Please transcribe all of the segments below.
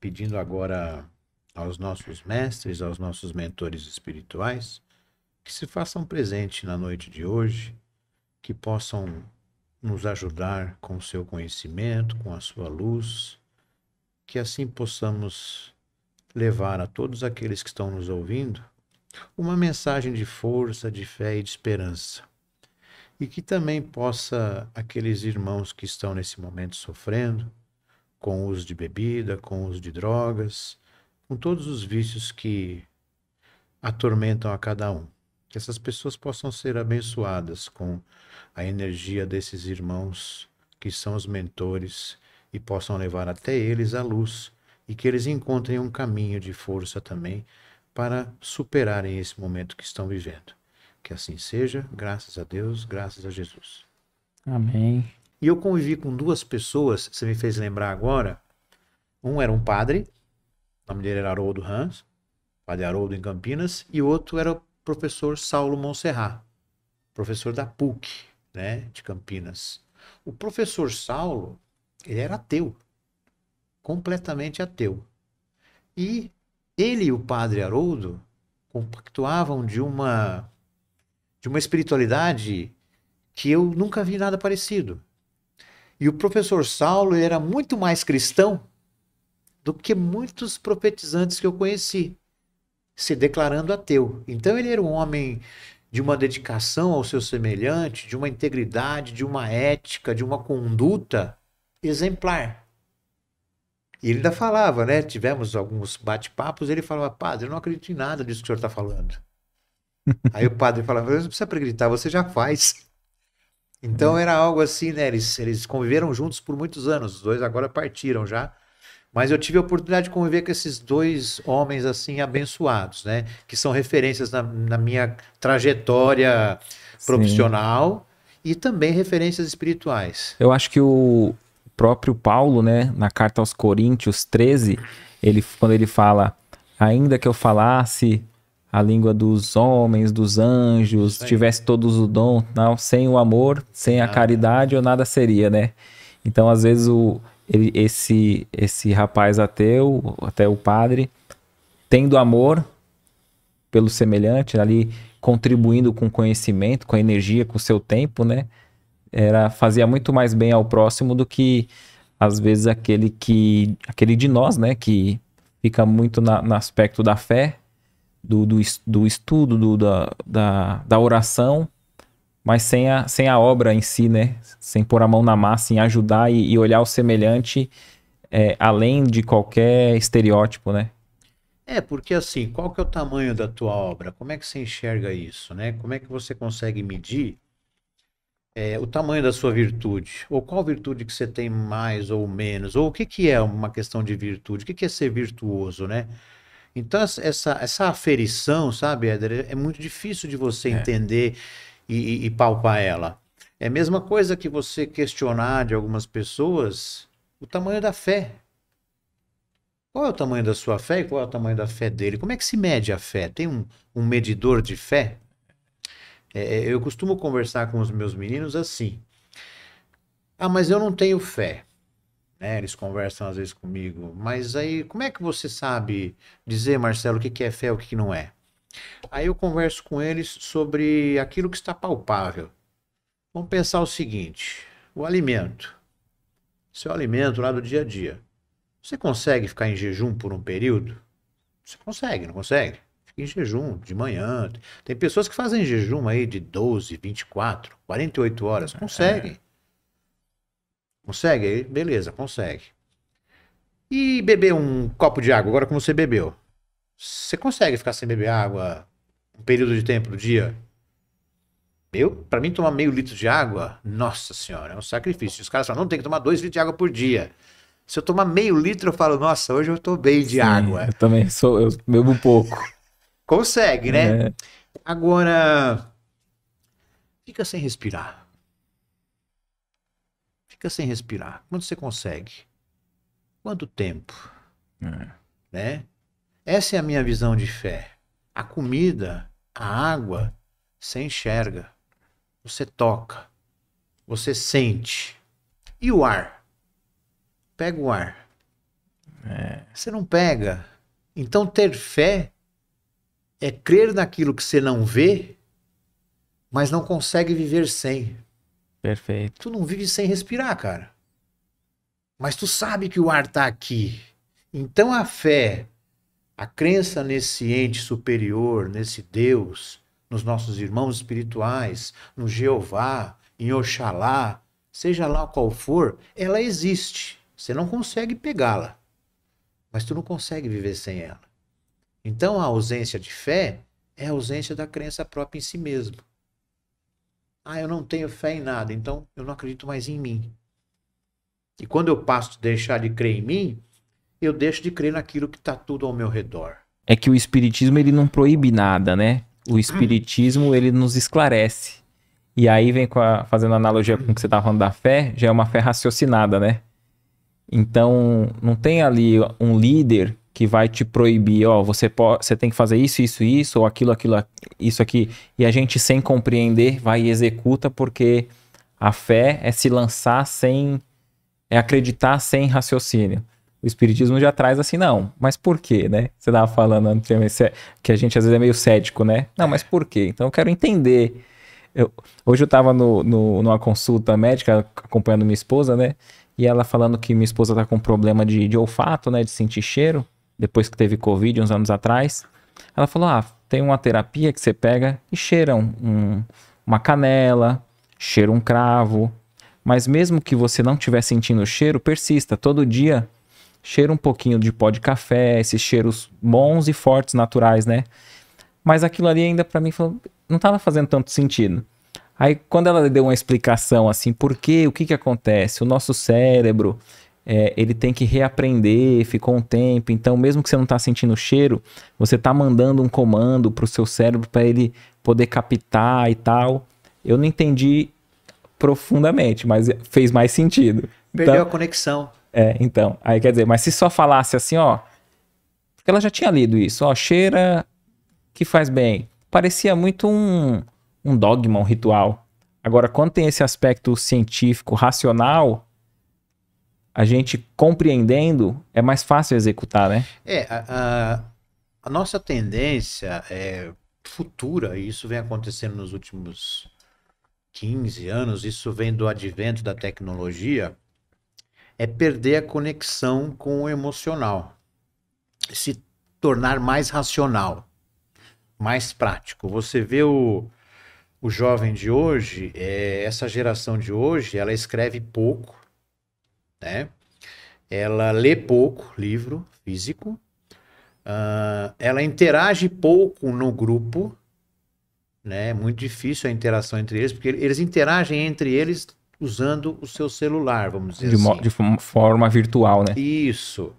pedindo agora aos nossos mestres, aos nossos mentores espirituais, que se façam presente na noite de hoje, que possam nos ajudar com o seu conhecimento, com a sua luz, que assim possamos levar a todos aqueles que estão nos ouvindo uma mensagem de força, de fé e de esperança. E que também possa aqueles irmãos que estão nesse momento sofrendo, com o uso de bebida, com o uso de drogas, com todos os vícios que atormentam a cada um. Que essas pessoas possam ser abençoadas com a energia desses irmãos que são os mentores e possam levar até eles a luz e que eles encontrem um caminho de força também para superarem esse momento que estão vivendo. Que assim seja, graças a Deus, graças a Jesus. Amém. E eu convivi com duas pessoas, você me fez lembrar agora. Um era um padre, o nome dele era Haroldo Hans, padre Haroldo em Campinas, e o outro era o professor Saulo Monserrat, professor da PUC, né, de Campinas. O professor Saulo, ele era ateu, completamente ateu. E ele e o padre Haroldo compactuavam de uma espiritualidade que eu nunca vi nada parecido. E o professor Saulo era muito mais cristão do que muitos profetizantes que eu conheci, se declarando ateu. Então ele era um homem de uma dedicação ao seu semelhante, de uma integridade, de uma ética, de uma conduta exemplar. E ele ainda falava, né? Tivemos alguns bate-papos, ele falava, padre, eu não acredito em nada disso que o senhor está falando. Aí o padre falava, não precisa acreditar, você já faz. Então É. era algo assim, né? Eles conviveram juntos por muitos anos, os dois agora partiram já. Mas eu tive a oportunidade de conviver com esses dois homens assim abençoados, né? Que são referências na minha trajetória Sim. profissional e também referências espirituais. Eu acho que o próprio Paulo, né, na carta aos Coríntios 13, quando ele fala, ainda que eu falasse a língua dos homens, dos anjos, Isso aí. tivesse todos o dom, não, sem o amor, sem a Nada. caridade, eu nada seria, né? Então, às vezes, esse rapaz ateu, até o padre, tendo amor pelo semelhante, ali contribuindo com conhecimento, com energia, com o seu tempo, né? Fazia muito mais bem ao próximo do que às vezes aquele de nós, né, que fica muito no aspecto da fé, do estudo, da oração, mas sem a obra em si, né, sem pôr a mão na massa, em ajudar e olhar o semelhante, além de qualquer estereótipo, né? É, porque assim, qual que é o tamanho da tua obra? Como é que você enxerga isso, né? Como é que você consegue medir o tamanho da sua virtude? Ou qual virtude que você tem mais ou menos? Ou o que que é uma questão de virtude? O que que é ser virtuoso, né? Então, essa aferição, sabe, Éder, é muito difícil de você É. entender e palpar ela. É a mesma coisa que você questionar de algumas pessoas o tamanho da fé. Qual é o tamanho da sua fé e qual é o tamanho da fé dele? Como é que se mede a fé? Tem um medidor de fé? Eu costumo conversar com os meus meninos assim. Ah, mas eu não tenho fé, né? Eles conversam às vezes comigo. Mas aí, como é que você sabe dizer, Marcelo, o que que é fé e o que que não é? Aí eu converso com eles sobre aquilo que está palpável. Vamos pensar o seguinte: o alimento, seu alimento lá do dia a dia. Você consegue ficar em jejum por um período? Você consegue, não consegue? Fica em jejum de manhã. Tem pessoas que fazem jejum aí de 12, 24, 48 horas. É. Conseguem. Consegue? Aí, beleza, consegue. E beber um copo de água, agora como você bebeu. Você consegue ficar sem beber água um período de tempo do dia? Para mim, tomar meio litro de água, nossa senhora, é um sacrifício. Os caras falam, não, tem que tomar 2 litros de água por dia. Se eu tomar meio litro, eu falo, nossa, hoje eu tô bem de Sim, água. eu também eu bebo pouco. Consegue, né? É, Agora, fica sem respirar. Fica sem respirar. Quanto você consegue? Quanto tempo? é, Né? Essa é a minha visão de fé. A comida, a água, você enxerga, você toca, você sente. E o ar? Pega o ar. Você não pega. Então, ter fé é crer naquilo que você não vê, mas não consegue viver sem. Perfeito. Tu não vive sem respirar, cara. Mas tu sabe que o ar tá aqui. Então, a fé, a crença nesse ente superior, nesse Deus, nos nossos irmãos espirituais, no Jeová, em Oxalá, seja lá qual for, ela existe. Você não consegue pegá-la, mas tu não consegue viver sem ela. Então a ausência de fé é a ausência da crença própria em si mesmo. Eu não tenho fé em nada, então eu não acredito mais em mim. E quando eu passo a deixar de crer em mim, eu deixo de crer naquilo que está tudo ao meu redor. É que o espiritismo ele não proíbe nada, né? O espiritismo ele nos esclarece. E aí vem fazendo analogia com o que você estava falando da fé, já é uma fé raciocinada, né? Então, não tem ali um líder que vai te proibir, você tem que fazer isso, ou aquilo, isso aqui. E a gente, sem compreender, vai e executa, porque a fé é se lançar é acreditar sem raciocínio. O espiritismo já traz assim, não, mas por quê, né? Você estava falando anteriormente que a gente às vezes é meio cético, né? Não, mas por quê? Então eu quero entender. Hoje eu estava numa consulta médica acompanhando minha esposa, né? E ela falando que minha esposa tá com problema de olfato, né? De sentir cheiro, depois que teve Covid uns anos atrás. Ela falou, tem uma terapia que você pega e cheira uma canela, cheira um cravo. Mas mesmo que você não estiver sentindo o cheiro, persista. Todo dia, cheira um pouquinho de pó de café, esses cheiros bons e fortes, naturais, né? Mas aquilo ali ainda pra mim não estava fazendo tanto sentido. Aí quando ela deu uma explicação assim, por quê, o que que acontece? O nosso cérebro, ele tem que reaprender, ficou um tempo, então mesmo que você não está sentindo o cheiro, você está mandando um comando pro seu cérebro para ele poder captar e tal. Eu não entendi profundamente, mas fez mais sentido. Perdeu a conexão. Então, aí quer dizer, mas se só falasse assim, porque ela já tinha lido isso, cheira que faz bem. Parecia muito um dogma, um ritual. Agora, quando tem esse aspecto científico, racional, a gente compreendendo, é mais fácil executar, né? A nossa tendência futura, e isso vem acontecendo nos últimos 15 anos, isso vem do advento da tecnologia, é perder a conexão com o emocional. Se tornar mais racional, mais prático. Você vê o jovem de hoje, essa geração de hoje, ela escreve pouco, né? Ela lê pouco livro físico, ela interage pouco no grupo, né? É muito difícil a interação entre eles, porque eles interagem entre eles usando o seu celular, vamos dizer assim. De forma virtual, né? Isso.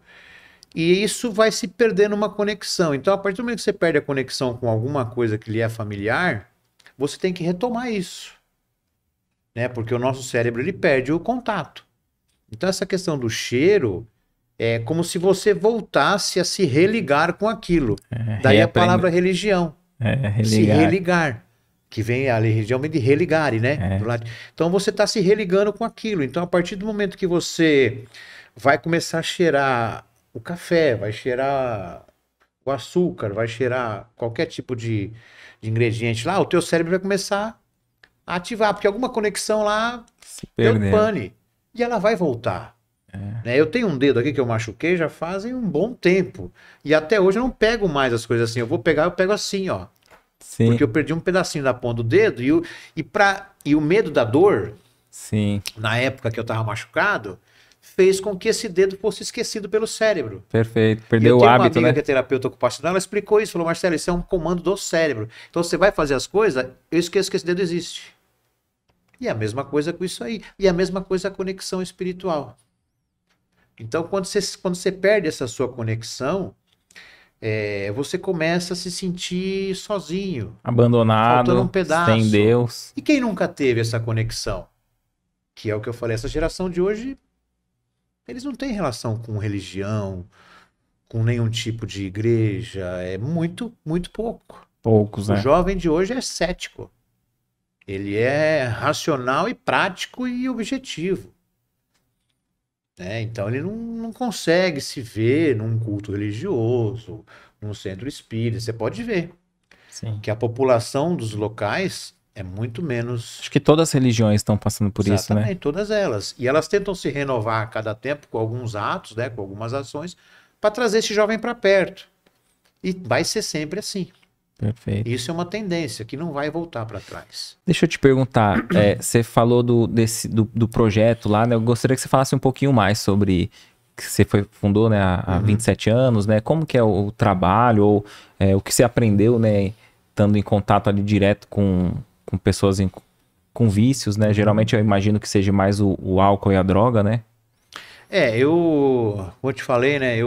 E isso vai se perdendo uma conexão. Então, a partir do momento que você perde a conexão com alguma coisa que lhe é familiar, você tem que retomar isso, né? Porque o nosso cérebro ele perde o contato. Então essa questão do cheiro é como se você voltasse a se religar com aquilo. Daí a palavra religião. Religar. Se religar. Que vem a religião vem de religare, né? Então você está se religando com aquilo. Então a partir do momento que você vai começar a cheirar o café, vai cheirar o açúcar, vai cheirar qualquer tipo de ingrediente lá, o teu cérebro vai começar a ativar, porque alguma conexão lá deu pane. E ela vai voltar. Né? Eu tenho um dedo aqui que eu machuquei já fazem um bom tempo. E até hoje eu não pego mais as coisas assim. Eu vou pegar, eu pego assim, ó. Sim. Porque eu perdi um pedacinho da ponta do dedo e o medo da dor, sim, na época que eu tava machucado, fez com que esse dedo fosse esquecido pelo cérebro. Perfeito. Perdeu o hábito, né? Eu tenho uma amiga que é terapeuta ocupacional, ela explicou isso, falou, Marcelo, isso é um comando do cérebro. Então você vai fazer as coisas, eu esqueço que esse dedo existe. E a mesma coisa com isso aí. E a mesma coisa a conexão espiritual. Então, quando você perde essa sua conexão, você começa a se sentir sozinho. Abandonado, faltando um pedaço. Sem Deus. E quem nunca teve essa conexão? Que é o que eu falei, essa geração de hoje, eles não têm relação com religião, com nenhum tipo de igreja. É muito, muito pouco. Poucos, né? O jovem de hoje é cético. Ele é racional e prático e objetivo. né? Então ele não consegue se ver num culto religioso, num centro espírita. Você pode ver Sim. que a população dos locais é muito menos. Acho que todas as religiões estão passando por isso, né? Exatamente, todas elas. E elas tentam se renovar a cada tempo com alguns atos, né, com algumas ações, para trazer esse jovem para perto. E vai ser sempre assim. Perfeito. Isso é uma tendência que não vai voltar para trás. Deixa eu te perguntar, você falou do projeto lá, né? Eu gostaria que você falasse um pouquinho mais sobre que você fundou, né, há 27 anos, né? Como que é o trabalho, ou o que você aprendeu, né, estando em contato ali direto com pessoas com vícios, né? Geralmente eu imagino que seja mais o álcool e a droga, né? Como eu te falei, né,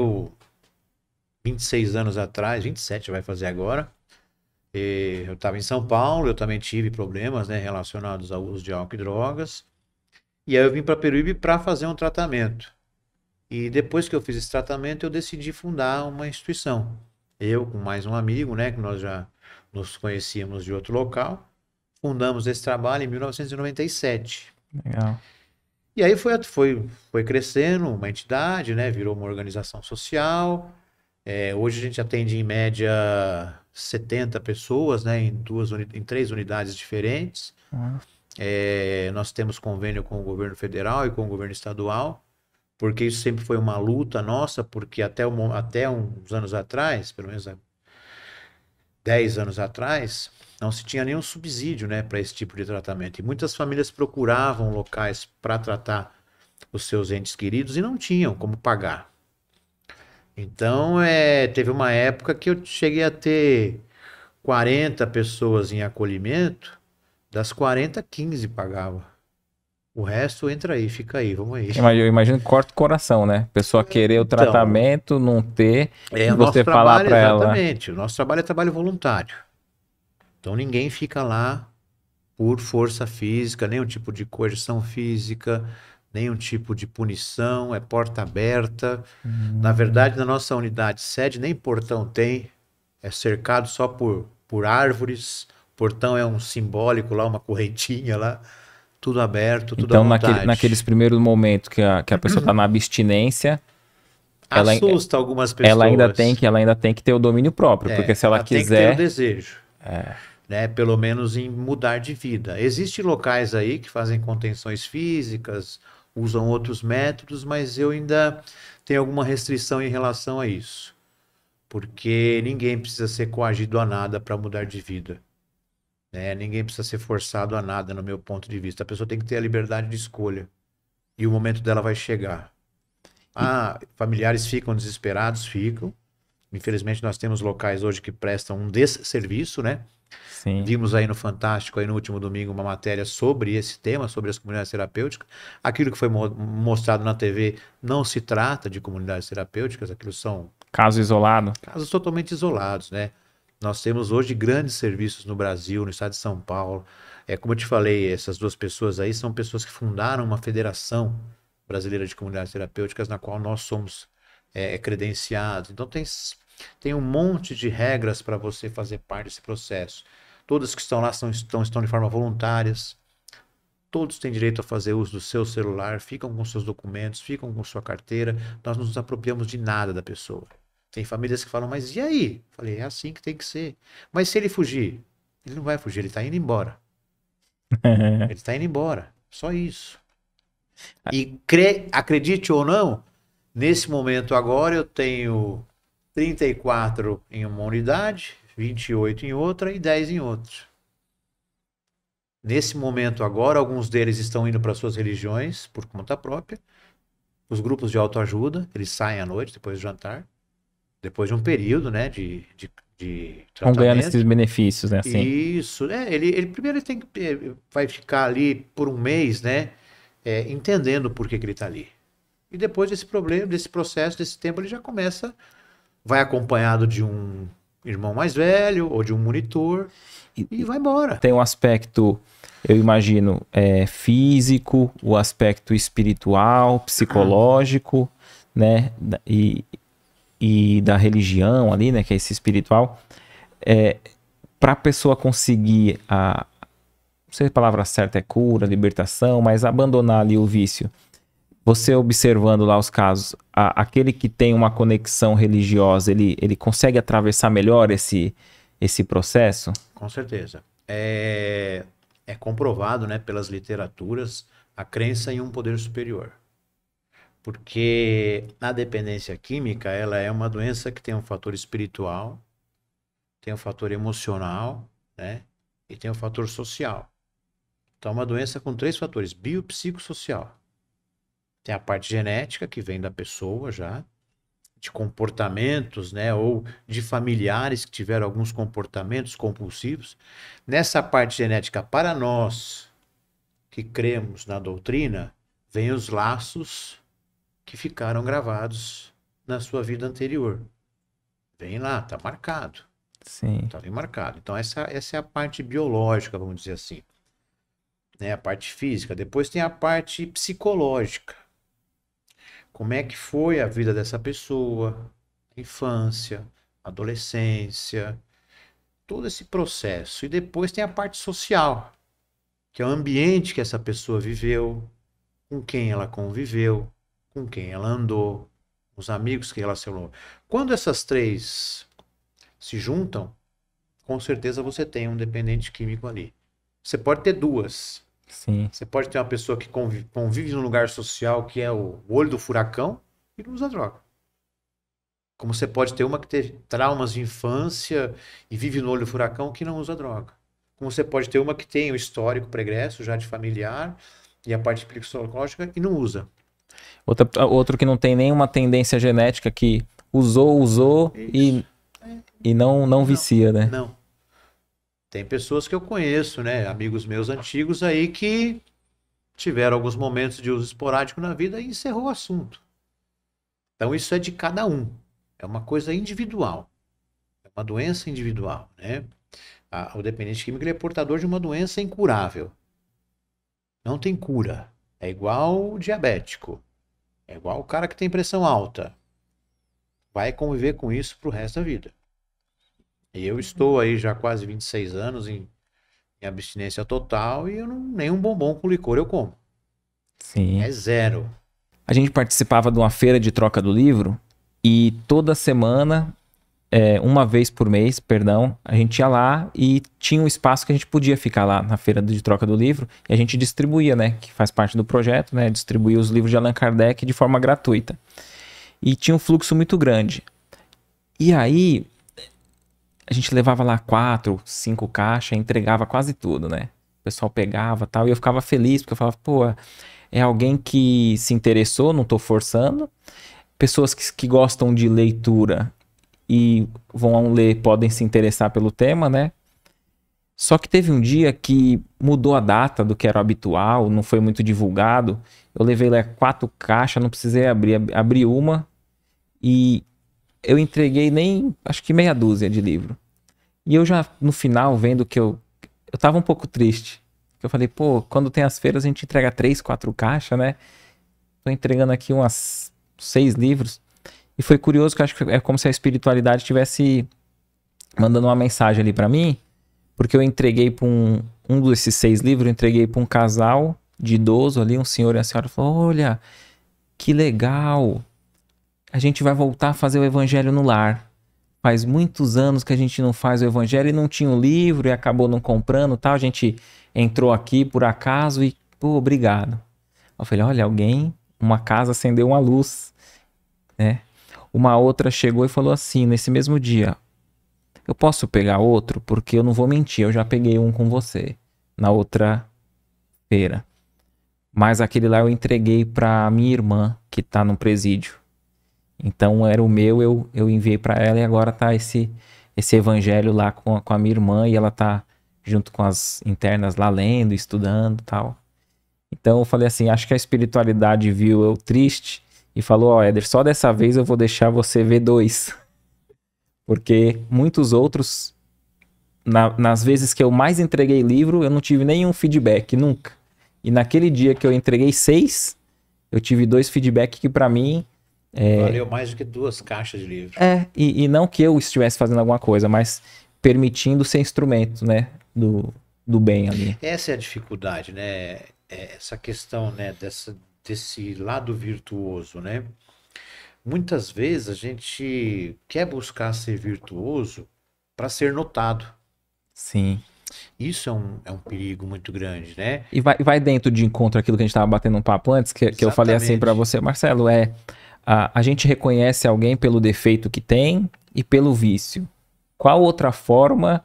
26 anos atrás, 27 vai fazer agora, eu estava em São Paulo, eu também tive problemas, né, relacionados ao uso de álcool e drogas. E aí eu vim para Peruíbe para fazer um tratamento. E depois que eu fiz esse tratamento, eu decidi fundar uma instituição. Eu com mais um amigo, né, que nós já nos conhecíamos de outro local, fundamos esse trabalho em 1997. Legal. E aí foi crescendo uma entidade, né, virou uma organização social. Hoje a gente atende em média 70 pessoas, né, em 3 unidades diferentes. Ah, Nós temos convênio com o governo federal e com o governo estadual, porque isso sempre foi uma luta nossa, porque até uns anos atrás, pelo menos há 10 anos atrás, não se tinha nenhum subsídio, né, para esse tipo de tratamento. E muitas famílias procuravam locais para tratar os seus entes queridos e não tinham como pagar. Então, teve uma época que eu cheguei a ter 40 pessoas em acolhimento, das 40, 15 pagava. O resto entra aí, fica aí, vamos aí. eu imagino que corta o coração, né? Pessoa querer o Então, tratamento, não ter, e o nosso você falar trabalho, pra ela. exatamente. O nosso trabalho é trabalho voluntário. Então ninguém fica lá por força física, nenhum tipo de coerção física, nenhum tipo de punição, é porta aberta. Na verdade, na nossa unidade sede, nem portão tem, é cercado só por árvores. Portão é um simbólico lá, uma correntinha lá, tudo aberto, tudo à Então, naqueles vontade. primeiros momentos que a pessoa está na abstinência, ela, Assusta algumas ela ainda tem pessoas. que, ela ainda tem que ter o domínio próprio, porque se ela Ela tem que ter o quiser, desejo, né? Pelo menos em mudar de vida. Existem locais aí que fazem contenções físicas, usam outros métodos, mas eu ainda tenho alguma restrição em relação a isso. Porque ninguém precisa ser coagido a nada para mudar de vida, né? Ninguém precisa ser forçado a nada, no meu ponto de vista. A pessoa tem que ter a liberdade de escolha. E o momento dela vai chegar. Familiares ficam desesperados? Ficam. Infelizmente, nós temos locais hoje que prestam um desserviço, né? sim, Vimos aí no Fantástico, aí no último domingo, uma matéria sobre esse tema, sobre as comunidades terapêuticas. Aquilo que foi mostrado na TV não se trata de comunidades terapêuticas, aquilo são caso isolado. casos totalmente isolados, né? Nós temos hoje grandes serviços no Brasil, no estado de São Paulo. Como eu te falei, essas duas pessoas aí são pessoas que fundaram uma federação brasileira de comunidades terapêuticas, na qual nós somos credenciados. Então tem um monte de regras para você fazer parte desse processo. Todas que estão lá estão de forma voluntárias. Todos têm direito a fazer uso do seu celular, ficam com seus documentos, ficam com sua carteira. Nós não nos apropriamos de nada da pessoa. Tem famílias que falam, mas e aí? Falei, é assim que tem que ser. Mas se ele fugir? Ele não vai fugir, ele está indo embora. Ele está indo embora. Só isso. E acredite ou não, nesse momento agora eu tenho 34 em uma unidade, 28 em outra e 10 em outra. Nesse momento agora, alguns deles estão indo para suas religiões por conta própria. Os grupos de autoajuda, eles saem à noite, depois do jantar. Depois de um período, né, de Vão ganhando tratamento. esses benefícios, né? Assim. Isso. Ele primeiro vai ficar ali por um mês, né, entendendo por que ele está ali. E depois desse problema, desse processo, desse tempo, ele já vai acompanhado de um irmão mais velho ou de um monitor e vai embora. Tem um aspecto, eu imagino, físico, o aspecto espiritual, psicológico, né? E da religião ali, né? Que é esse espiritual. Para a pessoa conseguir não sei se a palavra certa é cura, libertação, mas abandonar ali o vício. Você observando lá os casos, aquele que tem uma conexão religiosa, ele consegue atravessar melhor esse processo? Com certeza. É comprovado, né, pelas literaturas a crença em um poder superior. Porque a dependência química, ela é uma doença que tem um fator espiritual, tem um fator emocional, né, e tem um fator social. Então, é uma doença com 3 fatores: biopsicossocial. Tem a parte genética, que vem da pessoa já, de comportamentos, né, ou de familiares que tiveram alguns comportamentos compulsivos. Nessa parte genética, para nós que cremos na doutrina, vem os laços que ficaram gravados na sua vida anterior. Vem lá, tá marcado. Sim. Tá bem marcado. Então, essa é a parte biológica, vamos dizer assim, né? A parte física. Depois tem a parte psicológica. Como é que foi a vida dessa pessoa, infância, adolescência, todo esse processo. E depois tem a parte social, que é o ambiente que essa pessoa viveu, com quem ela conviveu, com quem ela andou, os amigos que relacionou. Quando essas 3 se juntam, com certeza você tem um dependente químico ali. Você pode ter 2. Sim. Você pode ter uma pessoa que convive num lugar social que é o olho do furacão e não usa droga. Como você pode ter uma que teve traumas de infância e vive no olho do furacão que não usa droga. Como você pode ter uma que tem o histórico pregresso já de familiar e a parte psicológica e não usa. Outro que não tem nenhuma tendência genética, que usou e não vicia, né? Não. Tem pessoas que eu conheço, né? Amigos meus antigos aí que tiveram alguns momentos de uso esporádico na vida e encerrou o assunto. Então isso é de cada um. É uma coisa individual. É uma doença individual, né? O dependente químico ele é portador de uma doença incurável. Não tem cura. É igual o diabético. É igual o cara que tem pressão alta. Vai conviver com isso pro resto da vida. E eu estou aí já quase 26 anos em abstinência total e eu não, nenhum bombom com licor eu como. Sim. É 0. A gente participava de uma feira de troca do livro e toda semana, uma vez por mês, perdão, a gente ia lá e tinha um espaço que a gente podia ficar lá na feira de troca do livro e a gente distribuía, né, que faz parte do projeto, né, distribuía os livros de Allan Kardec de forma gratuita. E tinha um fluxo muito grande. E aí, a gente levava lá 4, 5 caixas, entregava quase tudo, né? O pessoal pegava e tal, e eu ficava feliz, porque eu falava, pô, é alguém que se interessou, não tô forçando. Pessoas que gostam de leitura e vão ler, podem se interessar pelo tema, né? Só que teve um dia que mudou a data do que era o habitual, não foi muito divulgado. Eu levei lá 4 caixas, não precisei abri uma e eu entreguei nem, acho que meia dúzia de livro. E eu já, no final, vendo que eu tava um pouco triste. Eu falei, pô, quando tem as feiras a gente entrega 3, 4 caixas, né? Tô entregando aqui umas 6 livros. E foi curioso que eu acho que é como se a espiritualidade estivesse mandando uma mensagem ali pra mim, porque eu entreguei pra um desses 6 livros, eu entreguei pra um casal de idoso ali, um senhor e a senhora falou, olha, que legal, a gente vai voltar a fazer o evangelho no lar. Faz muitos anos que a gente não faz o evangelho e não tinha um livro e acabou não comprando, tal. A gente entrou aqui por acaso e, pô, obrigado. Eu falei, olha, uma casa acendeu uma luz, né? Uma outra chegou e falou assim, nesse mesmo dia, eu posso pegar outro? Porque eu não vou mentir, eu já peguei um com você na outra feira. Mas aquele lá eu entreguei pra minha irmã, que tá no presídio. Então era o meu, eu enviei para ela e agora tá esse evangelho lá com a minha irmã e ela tá junto com as internas lá lendo, estudando e tal. Então eu falei assim, acho que a espiritualidade viu eu triste e falou, ó, Éder, só dessa vez eu vou deixar você ver 2. Porque muitos outros, nas vezes que eu mais entreguei livro, eu não tive nenhum feedback, nunca. E naquele dia que eu entreguei 6, eu tive 2 feedbacks que para mim... valeu mais do que 2 caixas de livro. E não que eu estivesse fazendo alguma coisa, mas permitindo ser instrumento, né, do bem ali. Essa é a dificuldade, né? Essa questão, né, desse lado virtuoso, né? Muitas vezes a gente quer buscar ser virtuoso para ser notado. Sim. Isso é um perigo muito grande, né? E vai dentro de encontro aquilo que a gente estava batendo um papo antes, que eu falei assim para Exatamente. você, Marcelo, a gente reconhece alguém pelo defeito que tem e pelo vício. Qual outra forma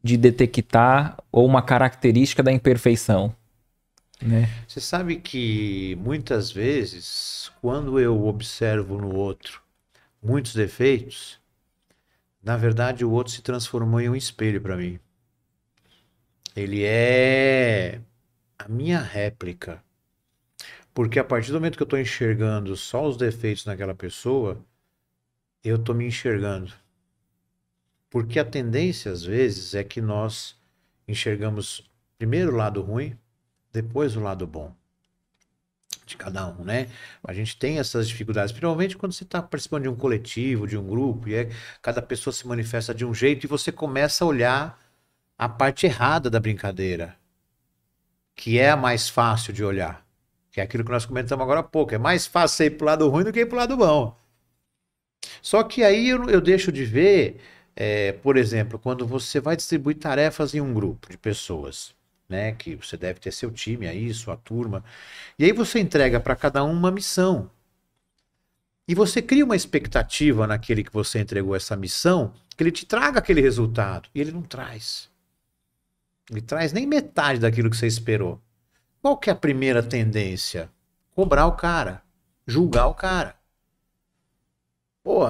de detectar ou uma característica da imperfeição, né? Você sabe que muitas vezes, quando eu observo no outro muitos defeitos, na verdade o outro se transformou em um espelho para mim. Ele é a minha réplica. Porque a partir do momento que eu estou enxergando só os defeitos naquela pessoa, eu estou me enxergando. Porque a tendência, às vezes, é que nós enxergamos primeiro o lado ruim, depois o lado bom de cada um, né? A gente tem essas dificuldades, principalmente quando você está participando de um coletivo, de um grupo, e cada pessoa se manifesta de um jeito e você começa a olhar a parte errada da brincadeira, que é a mais fácil de olhar. Que é aquilo que nós comentamos agora há pouco. É mais fácil você ir pro lado ruim do que ir pro lado bom. Só que aí eu deixo de ver, por exemplo, quando você vai distribuir tarefas em um grupo de pessoas, né? Que você deve ter seu time aí, sua turma. E aí você entrega para cada um uma missão. E você cria uma expectativa naquele que você entregou essa missão, que ele te traga aquele resultado. E ele não traz. Ele traz nem metade daquilo que você esperou. Qual que é a primeira tendência? Cobrar o cara, julgar o cara. Pô,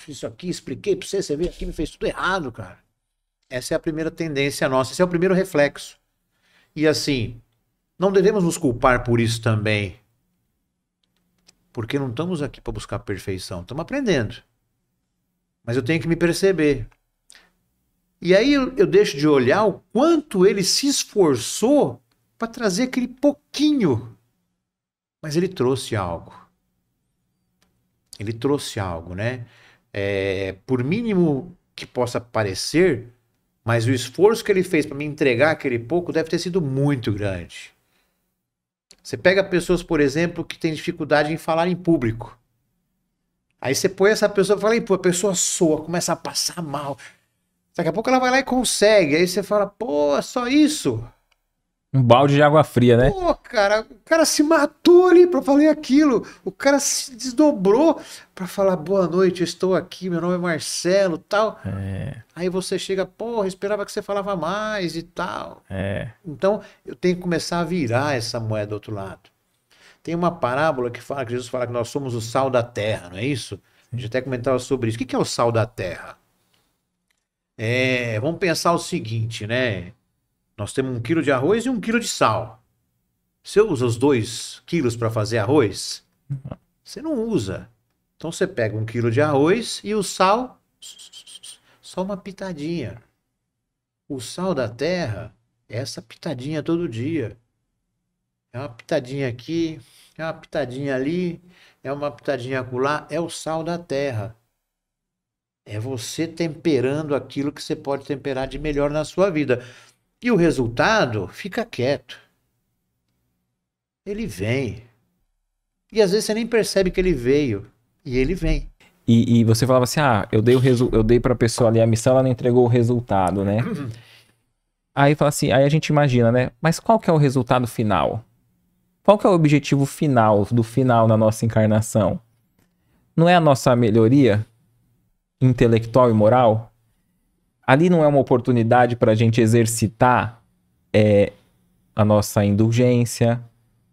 isso aqui, expliquei pra você, você veio aqui e me fez tudo errado, cara. Essa é a primeira tendência nossa, esse é o primeiro reflexo. E assim, não devemos nos culpar por isso também, porque não estamos aqui para buscar perfeição, estamos aprendendo. Mas eu tenho que me perceber. E aí eu deixo de olhar o quanto ele se esforçou para trazer aquele pouquinho. Mas ele trouxe algo. Ele trouxe algo, né? Por mínimo que possa parecer, mas o esforço que ele fez para me entregar aquele pouco deve ter sido muito grande. Você pega pessoas, por exemplo, que têm dificuldade em falar em público. Aí você põe essa pessoa e fala, pô, a pessoa soa, começa a passar mal. Daqui a pouco ela vai lá e consegue. Aí você fala, pô, é só isso? Um balde de água fria, né? Pô, cara, o cara se matou ali pra falar aquilo. O cara se desdobrou pra falar boa noite, eu estou aqui, meu nome é Marcelo, tal. É, Aí você chega, porra, esperava que você falava mais e tal. é. Então, eu tenho que começar a virar essa moeda do outro lado. Tem uma parábola que fala que Jesus fala que nós somos o sal da terra, não é isso? A gente até comentava sobre isso. O que é o sal da terra? Vamos pensar o seguinte, né? Nós temos 1 quilo de arroz e 1 quilo de sal. Você usa os 2 quilos para fazer arroz? Você não usa. Então você pega 1 quilo de arroz e o sal, só uma pitadinha. O sal da terra é essa pitadinha todo dia. É uma pitadinha aqui, é uma pitadinha ali, é uma pitadinha acolá. É o sal da terra. É você temperando aquilo que você pode temperar de melhor na sua vida. E o resultado fica quieto. Ele vem. E às vezes você nem percebe que ele veio. E ele vem. E você falava assim, eu dei pra pessoa ali a missão, ela não entregou o resultado, né? Aí fala assim, aí a gente imagina, né? Mas qual que é o resultado final? Qual que é o objetivo final do final na nossa encarnação? Não é a nossa melhoria intelectual e moral? Ali não é uma oportunidade para a gente exercitar a nossa indulgência,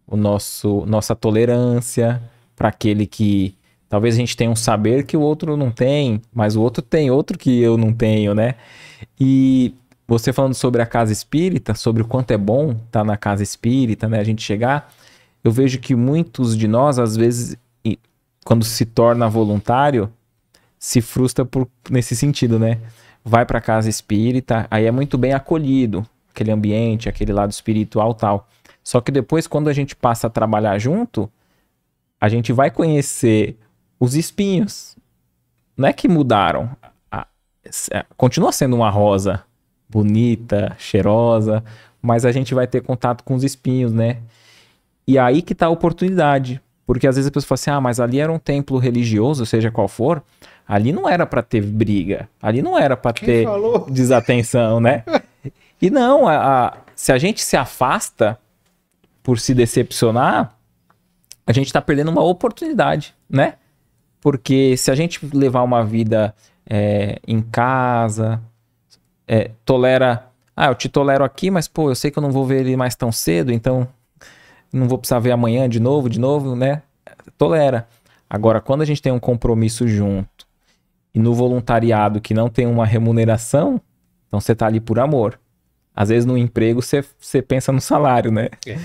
nossa tolerância para aquele que talvez a gente tenha um saber que o outro não tem, mas o outro tem outro que eu não tenho, né? E você falando sobre a casa espírita, sobre o quanto é bom estar na casa espírita, né? A gente chegar, eu vejo que muitos de nós, às vezes, quando se torna voluntário, se frustra nesse sentido, né? Vai para casa espírita, aí é muito bem acolhido, aquele ambiente, aquele lado espiritual tal. Só que depois, quando a gente passa a trabalhar junto, a gente vai conhecer os espinhos. Não é que mudaram. Continua sendo uma rosa bonita, cheirosa, mas a gente vai ter contato com os espinhos, né? E aí que tá a oportunidade. Porque às vezes a pessoa fala assim, ah, mas ali era um templo religioso, seja qual for, ali não era para ter briga, ali não era para Quem ter falou? desatenção, né? E não, se a gente se afasta por se decepcionar, a gente tá perdendo uma oportunidade, né? Porque se a gente levar uma vida em casa, tolera... Ah, eu te tolero aqui, mas pô, eu sei que eu não vou ver ele mais tão cedo, então não vou precisar ver amanhã de novo, né? Tolera. Agora, quando a gente tem um compromisso junto e no voluntariado que não tem uma remuneração, então você tá ali por amor. Às vezes no emprego você pensa no salário, né? É.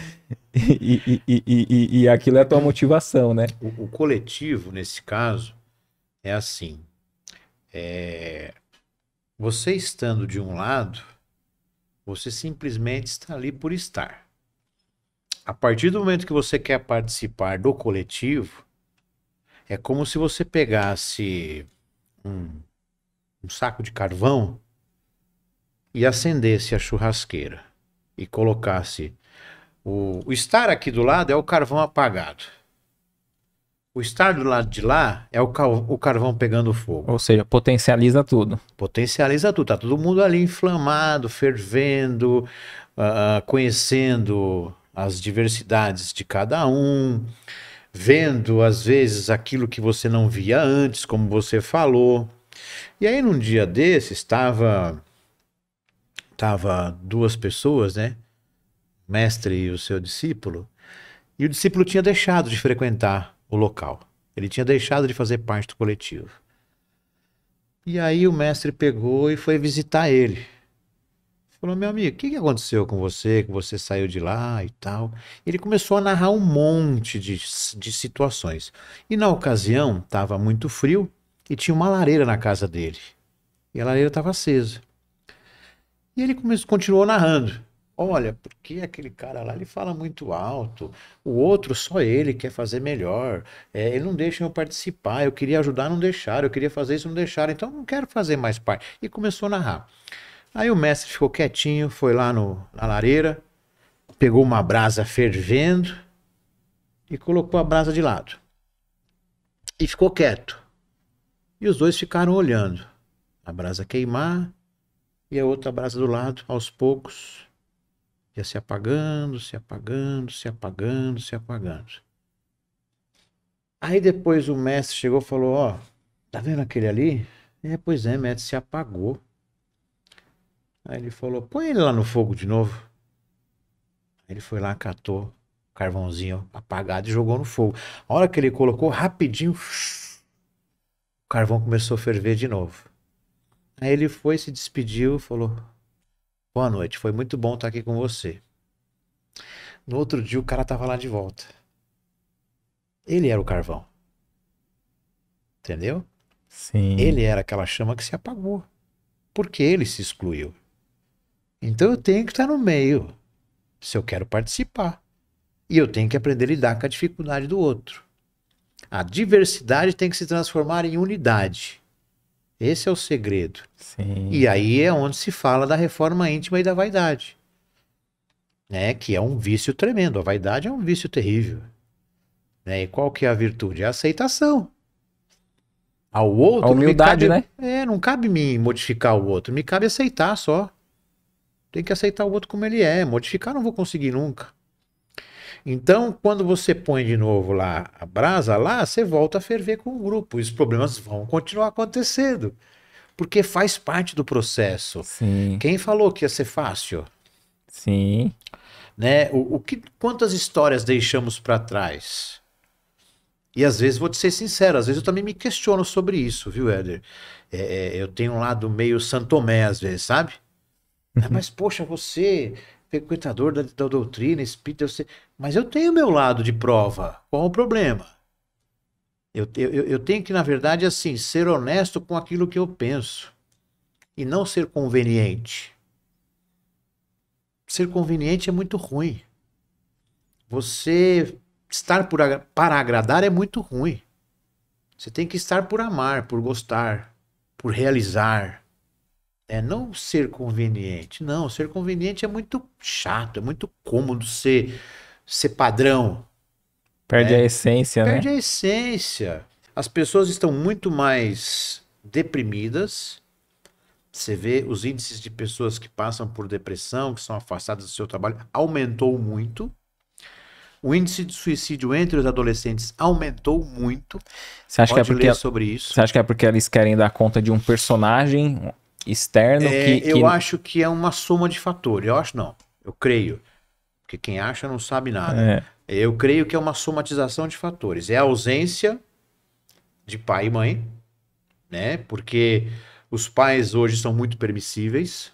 E aquilo é a tua motivação, né? O coletivo, nesse caso, é assim. Você estando de um lado, você simplesmente está ali por estar. A partir do momento que você quer participar do coletivo, é como se você pegasse um saco de carvão e acendesse a churrasqueira e colocasse o estar aqui do lado é o carvão apagado. O estar do lado de lá é o carvão pegando fogo. Ou seja, potencializa tudo. Potencializa tudo. Tá todo mundo ali inflamado, fervendo, conhecendo as diversidades de cada um, vendo às vezes aquilo que você não via antes, como você falou. E aí num dia desses tava duas pessoas, né? O mestre e o seu discípulo, e o discípulo tinha deixado de frequentar o local. Ele tinha deixado de fazer parte do coletivo. E aí o mestre pegou e foi visitar ele. Falou, meu amigo, o que aconteceu com você, que você saiu de lá e tal? Ele começou a narrar um monte de situações. E na ocasião, estava muito frio e tinha uma lareira na casa dele. E a lareira estava acesa. E ele continuou narrando. Olha, porque aquele cara lá, ele fala muito alto, o outro, só ele quer fazer melhor, ele não deixa eu participar, eu queria ajudar, não deixaram, eu queria fazer isso, não deixaram, então não quero fazer mais parte. E começou a narrar. Aí o mestre ficou quietinho, foi lá na lareira, pegou uma brasa fervendo e colocou a brasa de lado. E ficou quieto. E os dois ficaram olhando. A brasa queimar e a outra brasa do lado, aos poucos, ia se apagando, se apagando, se apagando, se apagando. Aí depois o mestre chegou e falou, ó, tá vendo aquele ali? Pois é, mestre, se apagou. Aí ele falou, põe ele lá no fogo de novo. Aí ele foi lá, catou o carvãozinho apagado e jogou no fogo. A hora que ele colocou, rapidinho, o carvão começou a ferver de novo. Aí ele foi, se despediu, falou, boa noite, foi muito bom estar aqui com você. No outro dia o cara tava lá de volta. Ele era o carvão. Entendeu? Sim. Ele era aquela chama que se apagou. Porque ele se excluiu. Então eu tenho que estar no meio. Se eu quero participar. E eu tenho que aprender a lidar com a dificuldade do outro. A diversidade tem que se transformar em unidade. Esse é o segredo. Sim. E aí é onde se fala da reforma íntima e da vaidade. Né? Que é um vício tremendo. A vaidade é um vício terrível. Né? E qual que é a virtude? É a aceitação. Ao outro, A humildade, não me cabe, né? Não cabe mim modificar o outro. Me cabe aceitar só. Tem que aceitar o outro como ele é. Modificar não vou conseguir nunca. Então, quando você põe de novo lá a brasa lá, você volta a ferver com o grupo. E os problemas vão continuar acontecendo. Porque faz parte do processo. Sim. Quem falou que ia ser fácil? Sim. Né? Quantas histórias deixamos para trás? E às vezes, vou te ser sincero, às vezes eu também me questiono sobre isso, viu, Éder? Eu tenho um lado meio Santomé, às vezes, sabe? Mas, poxa, você, frequentador da doutrina espírita, mas eu tenho meu lado de prova. Qual o problema? Eu tenho que, na verdade, assim, ser honesto com aquilo que eu penso. E não ser conveniente. Ser conveniente é muito ruim. Você estar para agradar é muito ruim. Você tem que estar por amar, por gostar, por realizar. Não ser conveniente. Não, ser conveniente é muito chato, é muito cômodo ser ser padrão, Perde né? a essência, Perde né? a essência. As pessoas estão muito mais deprimidas. Você vê os índices de pessoas que passam por depressão, que são afastadas do seu trabalho, aumentou muito. O índice de suicídio entre os adolescentes aumentou muito. Você acha que é Pode porque, ler sobre isso. você acha que é porque eles querem dar conta de um personagem externo Eu acho que é uma soma de fatores. Eu acho não. Eu creio. Porque quem acha não sabe nada. é, Eu creio que é uma somatização de fatores. É a ausência de pai e mãe, né? Porque os pais hoje são muito permissíveis.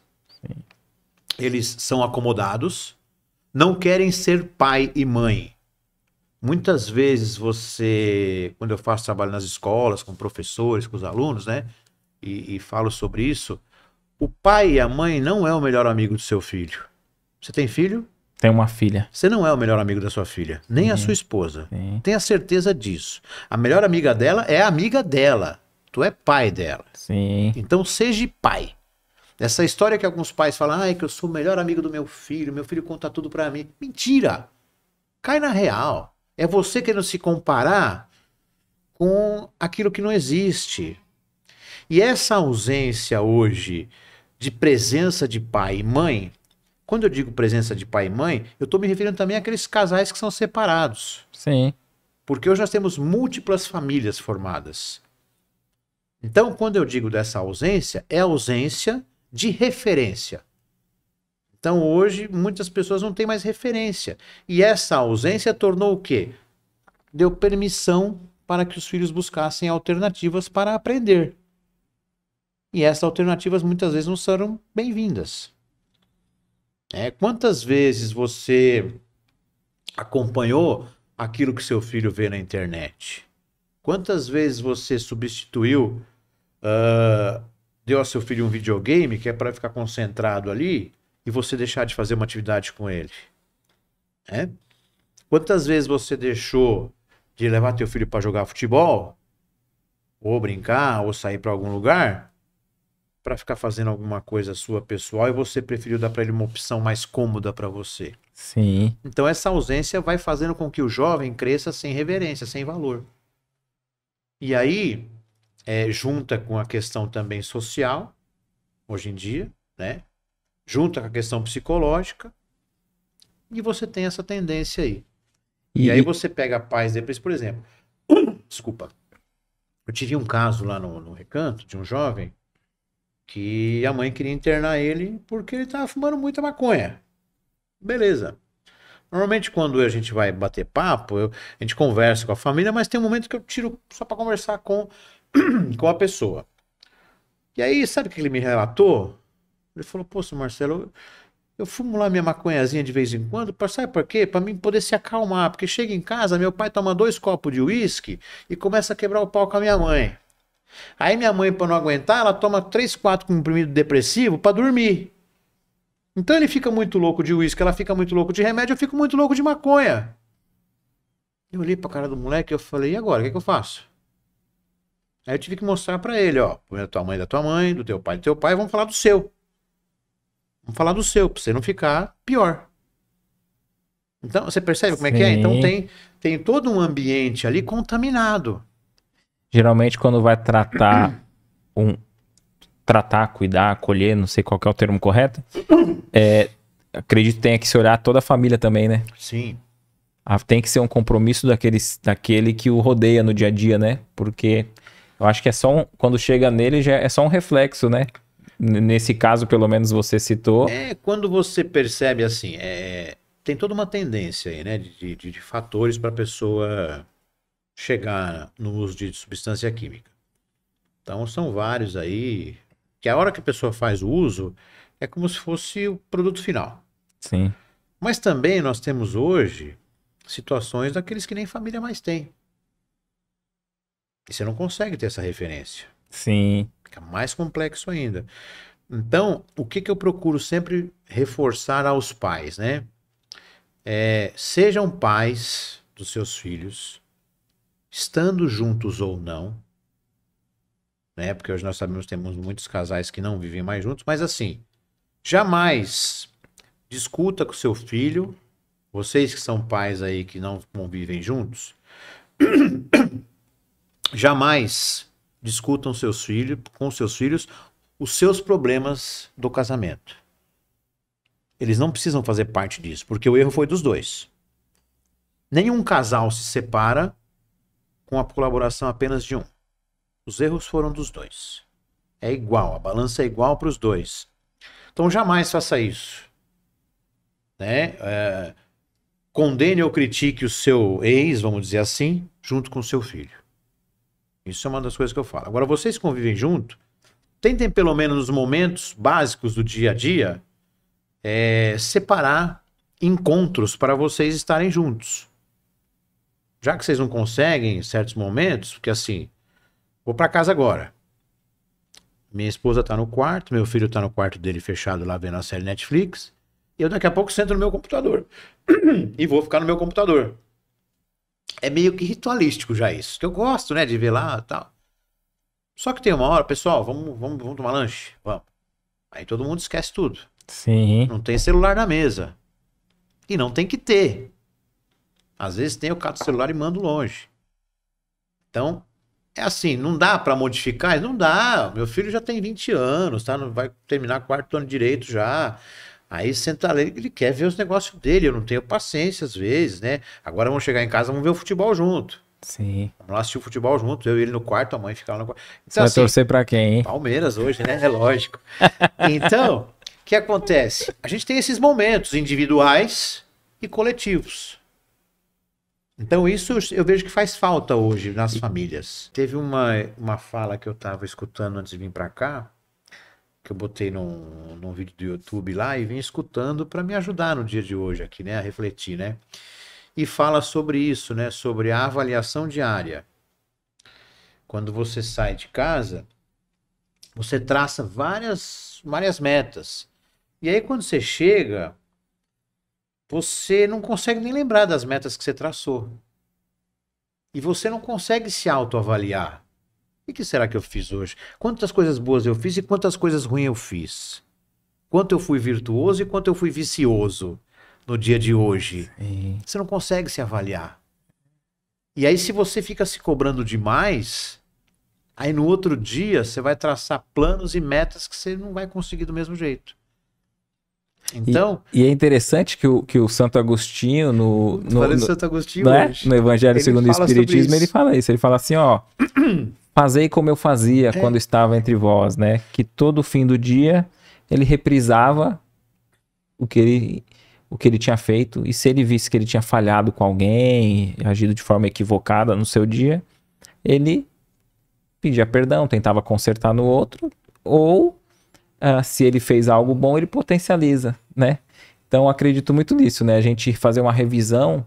Eles são acomodados. Não querem ser pai e mãe. Muitas vezes você, quando eu faço trabalho nas escolas, com professores, com os alunos, né? E falo sobre isso, o pai e a mãe não é o melhor amigo do seu filho. Você tem filho? tem uma filha. Você não é o melhor amigo da sua filha, nem a sua esposa. Sim, Tenha certeza disso. A melhor amiga dela é a amiga dela. Tu é pai dela. sim, Então seja pai. Essa história que alguns pais falam, que eu sou o melhor amigo do meu filho conta tudo pra mim. Mentira! Cai na real. É você querendo se comparar com aquilo que não existe. E essa ausência hoje de presença de pai e mãe, quando eu digo presença de pai e mãe, eu estou me referindo também àqueles casais que são separados. sim. Porque hoje nós temos múltiplas famílias formadas. Então, quando eu digo dessa ausência, é ausência de referência. Então, hoje, muitas pessoas não têm mais referência. E essa ausência tornou o quê? Deu permissão para que os filhos buscassem alternativas para aprender. E essas alternativas muitas vezes não serão bem-vindas. Quantas vezes você acompanhou aquilo que seu filho vê na internet? Quantas vezes você substituiu, deu ao seu filho um videogame que é para ficar concentrado ali e você deixar de fazer uma atividade com ele? Quantas vezes você deixou de levar teu filho para jogar futebol, ou brincar, ou sair para algum lugar, para ficar fazendo alguma coisa sua pessoal e você preferiu dar para ele uma opção mais cômoda para você? Sim. Então essa ausência vai fazendo com que o jovem cresça sem reverência, sem valor. E aí, junta com a questão também social, hoje em dia, né? Junta com a questão psicológica, e você tem essa tendência aí. E aí você pega pais depressivos, por exemplo. Desculpa. Eu tive um caso lá no Recanto de um jovem que a mãe queria internar ele porque ele estava fumando muita maconha. Beleza. Normalmente quando a gente vai bater papo, a gente conversa com a família, mas tem um momento que eu tiro só para conversar com a pessoa. E aí, sabe o que ele me relatou? Ele falou, poxa, Marcelo, eu fumo lá minha maconhazinha de vez em quando, sabe por quê? Para mim poder se acalmar, porque chega em casa, meu pai toma 2 copos de uísque e começa a quebrar o pau com a minha mãe. Aí minha mãe, para não aguentar, ela toma 3, 4 comprimidos depressivo para dormir. Então ele fica muito louco de uísque, ela fica muito louco de remédio, eu fico muito louco de maconha. Eu olhei pra cara do moleque e eu falei, e agora, o que eu faço? Aí eu tive que mostrar pra ele, ó, da tua mãe, da tua mãe, do teu pai, vamos falar do seu. Vamos falar do seu, pra você não ficar pior. Então, você percebe como é que é? Então tem todo um ambiente ali contaminado. Geralmente quando vai cuidar, acolher, não sei qual que é o termo correto, acredito que tenha que se olhar toda a família também, né? Sim. Tem que ser um compromisso daquele que o rodeia no dia a dia, né? Porque eu acho que quando chega nele já é só um reflexo, né? Nesse caso, pelo menos você citou. Quando você percebe assim, tem toda uma tendência aí, né? De fatores para a pessoa chegar no uso de substância química. Então são vários aí, que a hora que a pessoa faz o uso, é como se fosse o produto final. Sim. Mas também nós temos hoje situações daqueles que nem família mais tem. E você não consegue ter essa referência. Sim. Fica mais complexo ainda. Então, o que eu procuro sempre reforçar aos pais, né? Sejam pais dos seus filhos, estando juntos ou não, né? Porque hoje nós sabemos que temos muitos casais que não vivem mais juntos, mas assim, jamais discuta com seu filho Vocês que são pais aí que não convivem juntos, jamais discutam com seus filhos os seus problemas do casamento. Eles não precisam fazer parte disso, porque o erro foi dos dois. Nenhum casal se separa com a colaboração apenas de um. Os erros foram dos dois. É igual, a balança é igual para os dois. Então jamais faça isso. Né? Condene ou critique o seu ex, vamos dizer assim, junto com o seu filho. Isso é uma das coisas que eu falo. Agora, vocês convivem junto, tentem pelo menos nos momentos básicos do dia a dia, separar encontros para vocês estarem juntos. Já que vocês não conseguem em certos momentos, porque assim, vou para casa agora. Minha esposa tá no quarto, meu filho tá no quarto dele fechado lá vendo a série Netflix, e eu daqui a pouco sento no meu computador. E vou ficar no meu computador. É meio que ritualístico já isso, que eu gosto, né, de ver lá e tal. Só que tem uma hora, pessoal, vamos tomar lanche? Vamos. Aí todo mundo esquece tudo. Sim. Não tem celular na mesa. E não tem que ter. Às vezes tem, eu cato o celular e mando longe. Então, é assim, não dá pra modificar? Não dá. Meu filho já tem 20 anos, tá? Não vai terminar quarto ano direito já. Aí senta ali, ele quer ver os negócios dele. Eu não tenho paciência às vezes, né? Agora vamos chegar em casa, vamos ver o futebol junto. Sim. Vamos lá assistir o futebol junto. Eu e ele no quarto, a mãe fica lá no quarto. Você Então, vai assim, torcer pra quem, hein? Palmeiras hoje, né? É lógico. Então, o que acontece? A gente tem esses momentos individuais e coletivos. Então, isso eu vejo que faz falta hoje nas famílias. Teve uma fala que eu estava escutando antes de vir para cá, que eu botei num vídeo do YouTube lá e vim escutando para me ajudar no dia de hoje aqui, né? A refletir, né? E fala sobre isso, né? Sobre a avaliação diária. Quando você sai de casa, você traça várias metas. E aí, quando você chega, você não consegue nem lembrar das metas que você traçou. E você não consegue se autoavaliar. O que será que eu fiz hoje? Quantas coisas boas eu fiz e quantas coisas ruins eu fiz? Quanto eu fui virtuoso e quanto eu fui vicioso no dia de hoje? Sim. Você não consegue se avaliar. E aí, se você fica se cobrando demais, aí no outro dia você vai traçar planos e metas que você não vai conseguir do mesmo jeito. Então, E é interessante que o Santo Agostinho, falando Santo Agostinho não é? hoje, No Evangelho ele segundo o fala sobre Espiritismo, ele isso. fala isso. Ele fala assim, ó, fazei como eu fazia quando estava entre vós, né? Que todo fim do dia ele reprisava o que ele tinha feito, e se ele visse que ele tinha falhado com alguém, agido de forma equivocada no seu dia, ele pedia perdão, tentava consertar no outro, ou se ele fez algo bom, ele potencializa, né? Então, acredito muito nisso, né? A gente fazer uma revisão,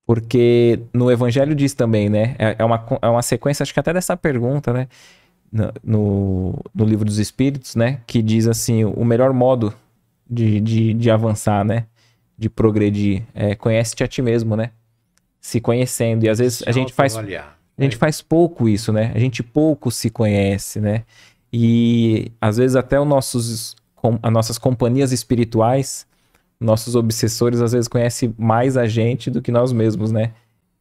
porque no Evangelho diz também, né? É uma sequência, acho que até dessa pergunta, né? No Livro dos Espíritos, né? Que diz assim, o melhor modo de avançar, né? De progredir, conhece-te a ti mesmo, né? Se conhecendo. E às vezes a gente faz pouco isso, né? A gente pouco se conhece, né? E às vezes até as nossas companhias espirituais, nossos obsessores, às vezes conhecem mais a gente do que nós mesmos, né?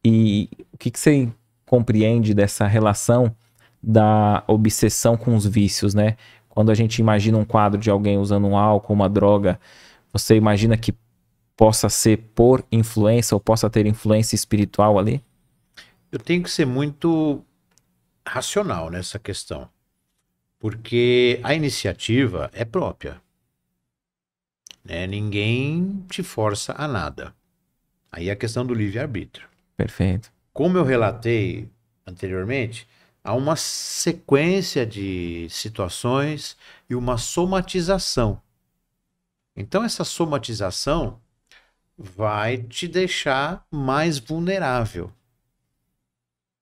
E o que você compreende dessa relação da obsessão com os vícios, né? Quando a gente imagina um quadro de alguém usando um álcool, uma droga, você imagina que possa ser por influência ou possa ter influência espiritual ali? Eu tenho que ser muito racional nessa questão, porque a iniciativa é própria, né? Ninguém te força a nada. Aí é a questão do livre-arbítrio. Perfeito. Como eu relatei anteriormente, há uma sequência de situações e uma somatização. Então, essa somatização vai te deixar mais vulnerável.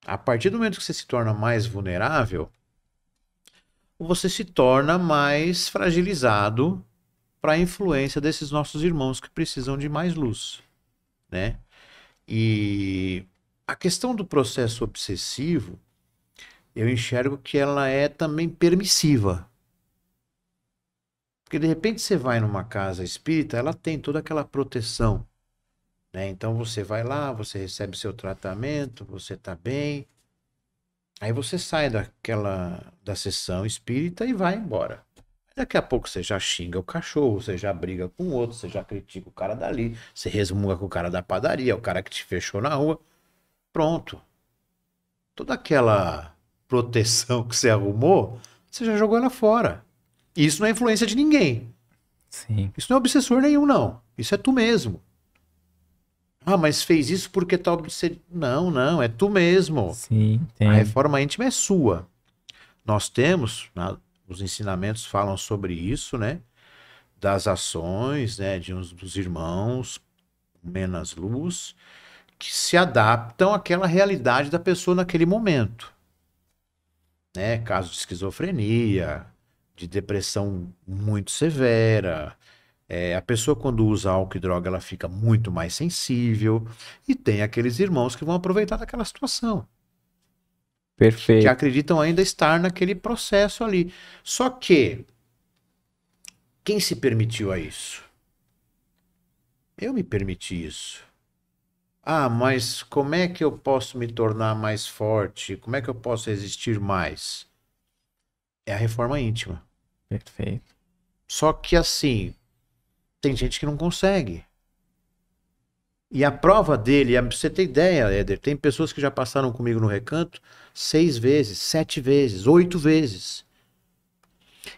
A partir do momento que você se torna mais vulnerável, você se torna mais fragilizado para a influência desses nossos irmãos que precisam de mais luz, né? E a questão do processo obsessivo, eu enxergo que ela é também permissiva. Porque de repente você vai numa casa espírita, ela tem toda aquela proteção, né? Então você vai lá, você recebe seu tratamento, você tá bem. Aí você sai da sessão espírita e vai embora. Daqui a pouco você já xinga o cachorro, você já briga com o outro, você já critica o cara dali, você resmunga com o cara da padaria, o cara que te fechou na rua. Pronto. Toda aquela proteção que você arrumou, você já jogou ela fora. E isso não é influência de ninguém. Sim, Isso não é obsessor nenhum, não. Isso é tu mesmo. Ah, mas fez isso porque tá obsediado. Não, não, é tu mesmo. sim, A entendo. reforma íntima é sua. Nós temos, os ensinamentos falam sobre isso, né? Das ações, né? De uns dos irmãos, menos luz, que se adaptam àquela realidade da pessoa naquele momento, né? Caso de esquizofrenia, de depressão muito severa. A pessoa, quando usa álcool e droga, ela fica muito mais sensível. E tem aqueles irmãos que vão aproveitar daquela situação, que Perfeito. acreditam ainda estar naquele processo ali. Só que, quem se permitiu a isso? Eu me permiti isso. Ah, mas como é que eu posso me tornar mais forte? Como é que eu posso resistir mais? É a reforma íntima. Perfeito. Só que assim, tem gente que não consegue. E a prova dele, pra você ter ideia, Éder, tem pessoas que já passaram comigo no recanto 6 vezes, 7 vezes, 8 vezes.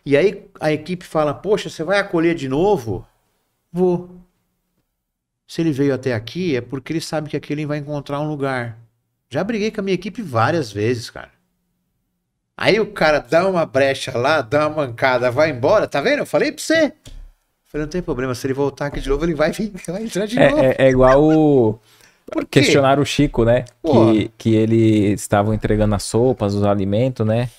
E aí a equipe fala: Poxa, você vai acolher de novo? Vou. Se ele veio até aqui, é porque ele sabe que aqui ele vai encontrar um lugar. Já briguei com a minha equipe várias vezes, cara. Aí o cara dá uma brecha lá, dá uma mancada, vai embora, tá vendo? Eu falei pra você. Falei, não tem problema, se ele voltar aqui de novo, ele vai vir, vai entrar de novo. É igual Por quê? questionar o Chico, né? Porra. Que eles estavam entregando as sopas, os alimentos, né?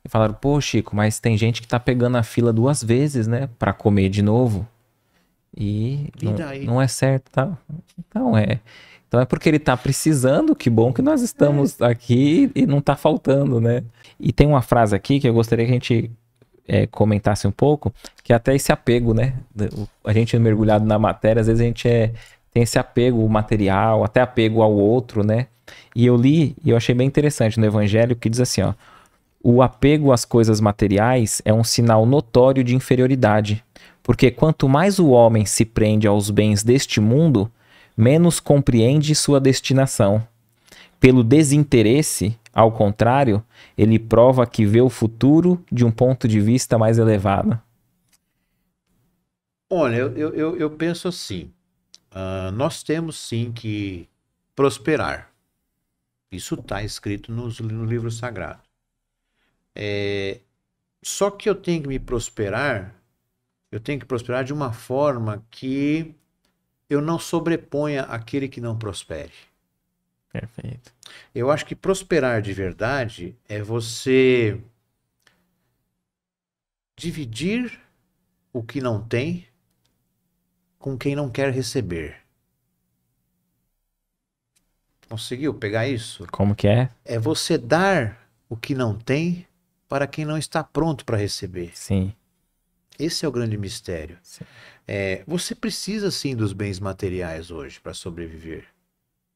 E falaram, pô, Chico, mas tem gente que tá pegando a fila 2 vezes, né? Pra comer de novo. E E não, daí? não é certo, tá? Então é. Então é porque ele tá precisando, que bom que nós É. estamos aqui e não tá faltando, né? E tem uma frase aqui que eu gostaria que a gente comentasse um pouco, que é até esse apego, né? A gente é mergulhado na matéria, às vezes a gente tem esse apego material, até apego ao outro, né? E eu li e eu achei bem interessante no Evangelho que diz assim, ó, o apego às coisas materiais é um sinal notório de inferioridade, porque quanto mais o homem se prende aos bens deste mundo, menos compreende sua destinação. Pelo desinteresse, ao contrário, ele prova que vê o futuro de um ponto de vista mais elevado. Olha, eu penso assim: nós temos sim que prosperar. Isso está escrito no livro sagrado. Só que eu tenho que prosperar de uma forma que eu não sobreponha aquele que não prospere. Perfeito. Eu acho que prosperar de verdade é você dividir o que não tem com quem não quer receber. Conseguiu pegar isso? Como que é? É você dar o que não tem para quem não está pronto para receber. Sim, Esse é o grande mistério. sim. Você precisa sim dos bens materiais hoje para sobreviver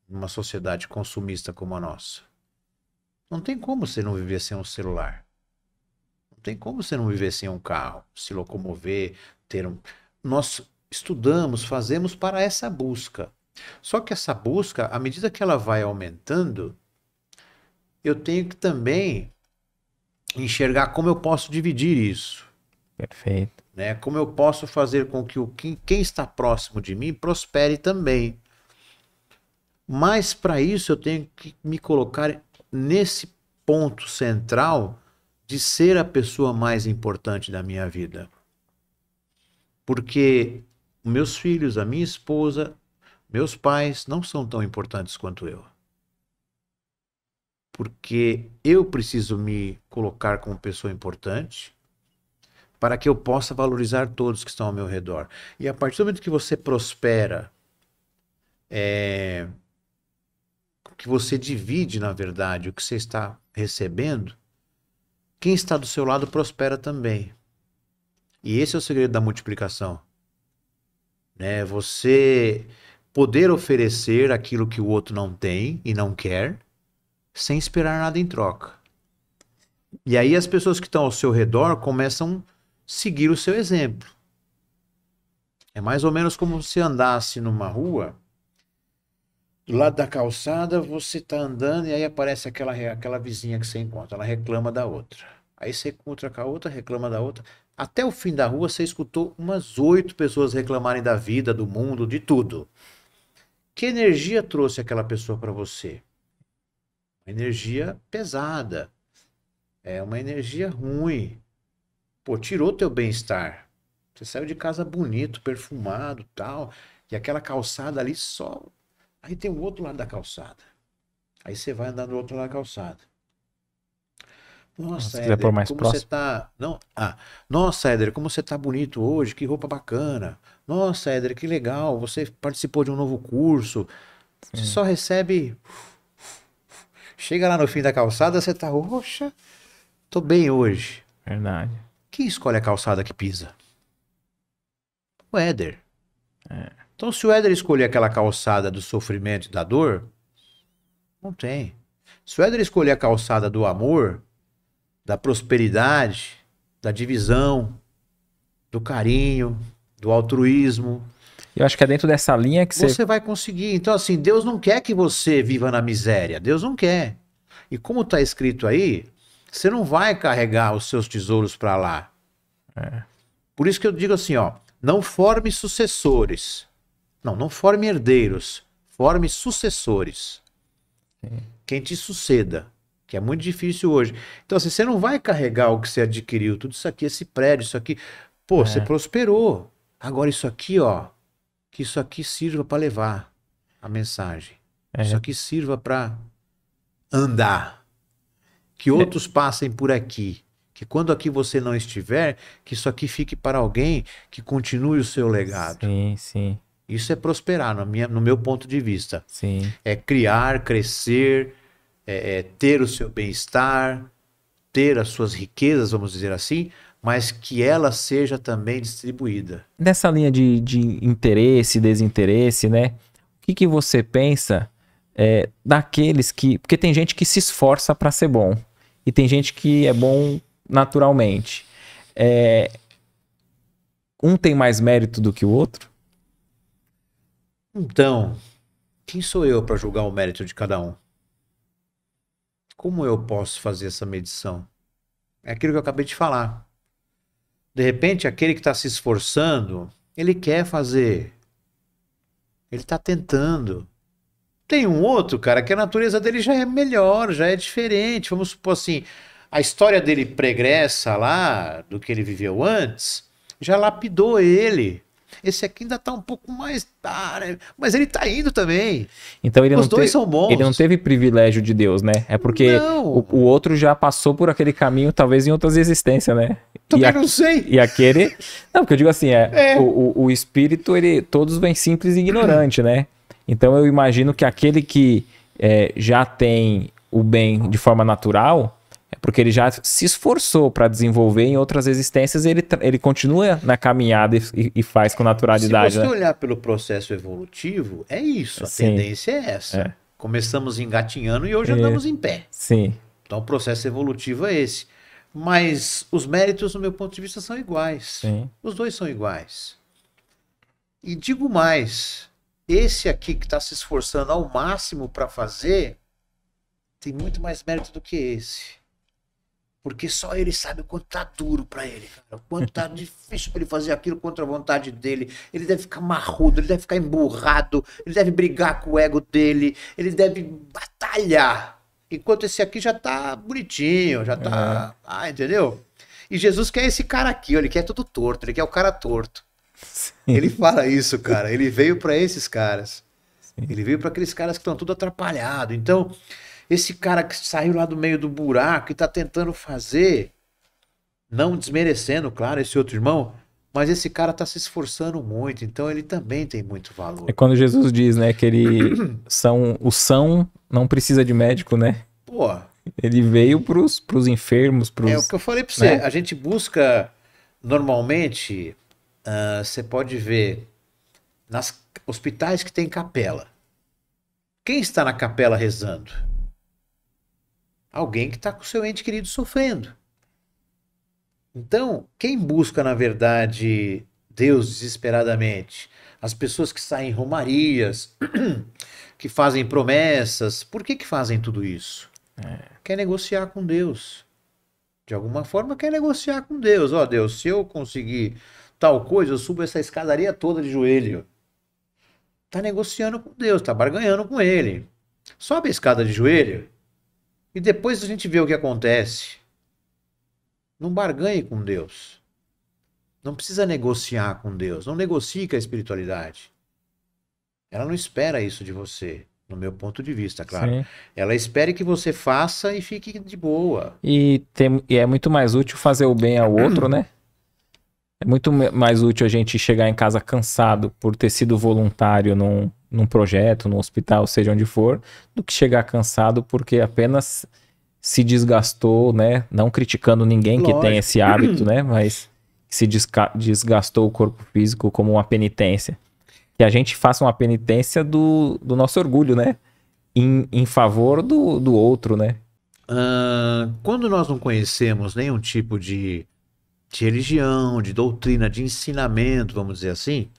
numa sociedade consumista como a nossa. Não tem como você não viver sem um celular. Não tem como você não viver sem um carro, se locomover, ter um. Nós estudamos, fazemos para essa busca. Só que essa busca, à medida que ela vai aumentando, eu tenho que também enxergar como eu posso dividir isso, Perfeito. né? Como eu posso fazer com que quem está próximo de mim prospere também. Mas para isso eu tenho que me colocar nesse ponto central de ser a pessoa mais importante da minha vida. Porque meus filhos, a minha esposa, meus pais não são tão importantes quanto eu. Porque eu preciso me colocar como pessoa importante para que eu possa valorizar todos que estão ao meu redor. E a partir do momento que você prospera, que você divide, na verdade, o que você está recebendo, quem está do seu lado prospera também. E esse é o segredo da multiplicação, né? Você poder oferecer aquilo que o outro não tem e não quer, sem esperar nada em troca. E aí as pessoas que estão ao seu redor começam a seguir o seu exemplo. É mais ou menos como se andasse numa rua, do lado da calçada você está andando e aí aparece aquela vizinha que você encontra, ela reclama da outra. Aí você encontra com a outra, reclama da outra. Até o fim da rua você escutou umas 8 pessoas reclamarem da vida, do mundo, de tudo. Que energia trouxe aquela pessoa para você? Uma energia pesada. É uma energia ruim. Pô, tirou teu bem-estar. Você saiu de casa bonito, perfumado, tal, e aquela calçada ali só. Aí tem o outro lado da calçada. Aí você vai andar do outro lado da calçada. Nossa, Se quiser pôr Éder, mais como próximo. você tá. Não, nossa, Éder, como você tá bonito hoje, que roupa bacana. Nossa, Éder, que legal, você participou de um novo curso. Você só recebe. Chega lá no fim da calçada, você tá, oxa, tô bem hoje. Verdade. Quem escolhe a calçada que pisa? O Éder. Então, se o Éder escolher aquela calçada do sofrimento e da dor, não tem. Se o Éder escolher a calçada do amor, da prosperidade, da divisão, do carinho, do altruísmo, Eu acho que é dentro dessa linha que você vai conseguir. Então, assim, Deus não quer que você viva na miséria. Deus não quer. E como está escrito aí, você não vai carregar os seus tesouros para lá. Por isso que eu digo assim, ó, não forme sucessores. Não forme herdeiros. Forme sucessores. Quem te suceda. Que é muito difícil hoje. Então, assim, você não vai carregar o que você adquiriu. Tudo isso aqui, esse prédio, isso aqui. Pô, você prosperou. Agora isso aqui, ó. Que isso aqui sirva para levar a mensagem. Isso aqui sirva para andar. Que outros passem por aqui. Que quando aqui você não estiver, que isso aqui fique para alguém que continue o seu legado. Sim, sim, Isso é prosperar, no meu ponto de vista. sim. É criar, crescer, ter o seu bem-estar, ter as suas riquezas, vamos dizer assim, mas que ela seja também distribuída. Nessa linha de interesse, desinteresse, né? O que você pensa daqueles que... Porque tem gente que se esforça para ser bom. E tem gente que é bom naturalmente. Um tem mais mérito do que o outro? Então, quem sou eu para julgar o mérito de cada um? Como eu posso fazer essa medição? É aquilo que eu acabei de falar. De repente, aquele que está se esforçando, ele quer fazer. Ele está tentando. Tem um outro, cara, que a natureza dele já é melhor, já é diferente. Vamos supor assim, a história dele pregressa lá, do que ele viveu antes, já lapidou ele. Esse aqui ainda tá um pouco mais... né? Mas ele tá indo também. Então Os dois são bons. Ele não teve privilégio de Deus, né? É porque o outro já passou por aquele caminho, talvez em outras existências, né? Também não sei. E aquele... Não, porque eu digo assim, o espírito, todos vêm simples e ignorante, né? Então eu imagino que aquele que já tem o bem de forma natural, é porque ele já se esforçou para desenvolver em outras existências, ele continua na caminhada e faz com naturalidade. Se você né? olhar pelo processo evolutivo, é isso. A tendência é essa. Começamos engatinhando e hoje andamos em pé. Sim. Então o processo evolutivo é esse. Mas os méritos, no meu ponto de vista, são iguais. Sim. Os dois são iguais. E digo mais, esse aqui que está se esforçando ao máximo para fazer, tem muito mais mérito do que esse. Porque só ele sabe o quanto tá duro para ele, cara. O quanto tá difícil para ele fazer aquilo contra a vontade dele. Ele deve ficar marrudo, ele deve ficar emburrado, ele deve brigar com o ego dele, ele deve batalhar. Enquanto esse aqui já tá bonitinho, já tá... entendeu? E Jesus quer esse cara aqui, ó, ele quer tudo torto, ele quer o cara torto. Sim. Ele fala isso, cara. Ele veio para esses caras. Sim. Ele veio para aqueles caras que estão tudo atrapalhado. Então, esse cara que saiu lá do meio do buraco e tá tentando fazer, não desmerecendo, claro, esse outro irmão, mas esse cara tá se esforçando muito, então ele também tem muito valor. É quando Jesus diz, né, que o são não precisa de médico, né? Pô. Ele veio pros enfermos, É o que eu falei pra você, né? A gente busca, normalmente, você pode ver nas hospitais que tem capela. Quem está na capela rezando? Alguém que está com o seu ente querido sofrendo. Então, quem busca, na verdade, Deus desesperadamente? As pessoas que saem em romarias, que fazem promessas. Por que fazem tudo isso? Quer negociar com Deus. De alguma forma, quer negociar com Deus. Ó, Deus, se eu conseguir tal coisa, eu subo essa escadaria toda de joelho. Tá negociando com Deus, tá barganhando com ele. Sobe a escada de joelho e depois a gente vê o que acontece. Não barganhe com Deus. Não precisa negociar com Deus. Não negocie com a espiritualidade. Ela não espera isso de você, no meu ponto de vista, claro. Sim. Ela espera que você faça e fique de boa. E é muito mais útil fazer o bem ao outro, né? É muito mais útil a gente chegar em casa cansado por ter sido voluntário num projeto, num hospital, seja onde for, do que chegar cansado porque apenas se desgastou, né? Não criticando ninguém que tem esse hábito, né? Mas se desgastou o corpo físico como uma penitência. Que a gente faça uma penitência do nosso orgulho, né? Em favor do outro, né? Quando nós não conhecemos nenhum tipo de religião, de doutrina, de ensinamento, vamos dizer assim,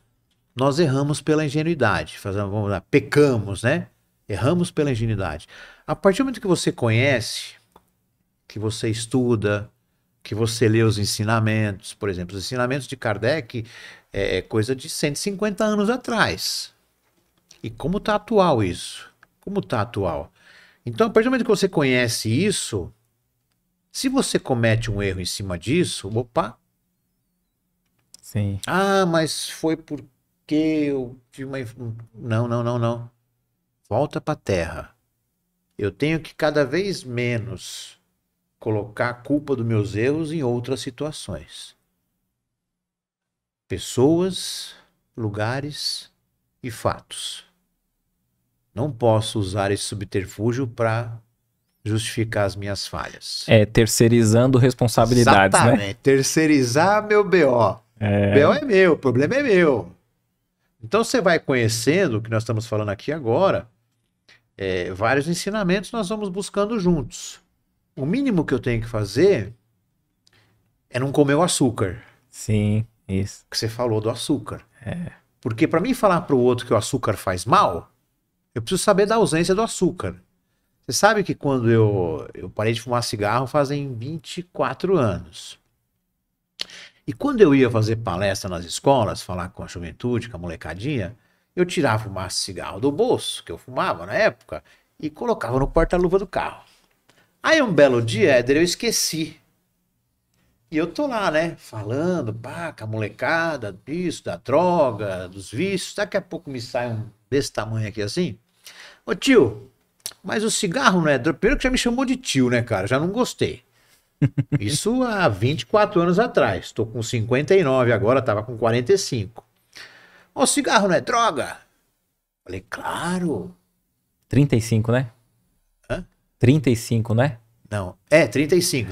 nós erramos pela ingenuidade, vamos lá, pecamos, né? Erramos pela ingenuidade. A partir do momento que você conhece, que você estuda, que você lê os ensinamentos, por exemplo, os ensinamentos de Kardec é coisa de 150 anos atrás. E como está atual isso? Como está atual? Então, a partir do momento que você conhece isso, se você comete um erro em cima disso, opa. Sim. Ah, mas foi porque eu tive uma... Não. Volta para a terra. Eu tenho que cada vez menos colocar a culpa dos meus erros em outras situações. Pessoas, lugares e fatos. Não posso usar esse subterfúgio para justificar as minhas falhas. Terceirizando responsabilidades, exatamente, né? Terceirizar meu BO. O BO é meu, o problema é meu. Então você vai conhecendo o que nós estamos falando aqui agora, vários ensinamentos nós vamos buscando juntos. O mínimo que eu tenho que fazer é não comer o açúcar. Sim, isso. Que você falou do açúcar. Porque para mim falar para o outro que o açúcar faz mal, eu preciso saber da ausência do açúcar. Você sabe que quando eu parei de fumar cigarro fazem 24 anos. E quando eu ia fazer palestra nas escolas, falar com a juventude, com a molecadinha, eu tirava o maço de cigarro do bolso, que eu fumava na época, e colocava no porta-luva do carro. Aí um belo dia, Éder, eu esqueci. E eu tô lá, né, falando, com a molecada, disso, da droga, dos vícios. Daqui a pouco me sai um desse tamanho aqui assim. Ô tio, mas o cigarro não é droga? Primeiro que já me chamou de tio, né, cara? Já não gostei. Isso há 24 anos atrás. Tô com 59 agora, tava com 45. O cigarro não é droga? Falei, claro. 35, né? Hã? 35, né? Não, 35,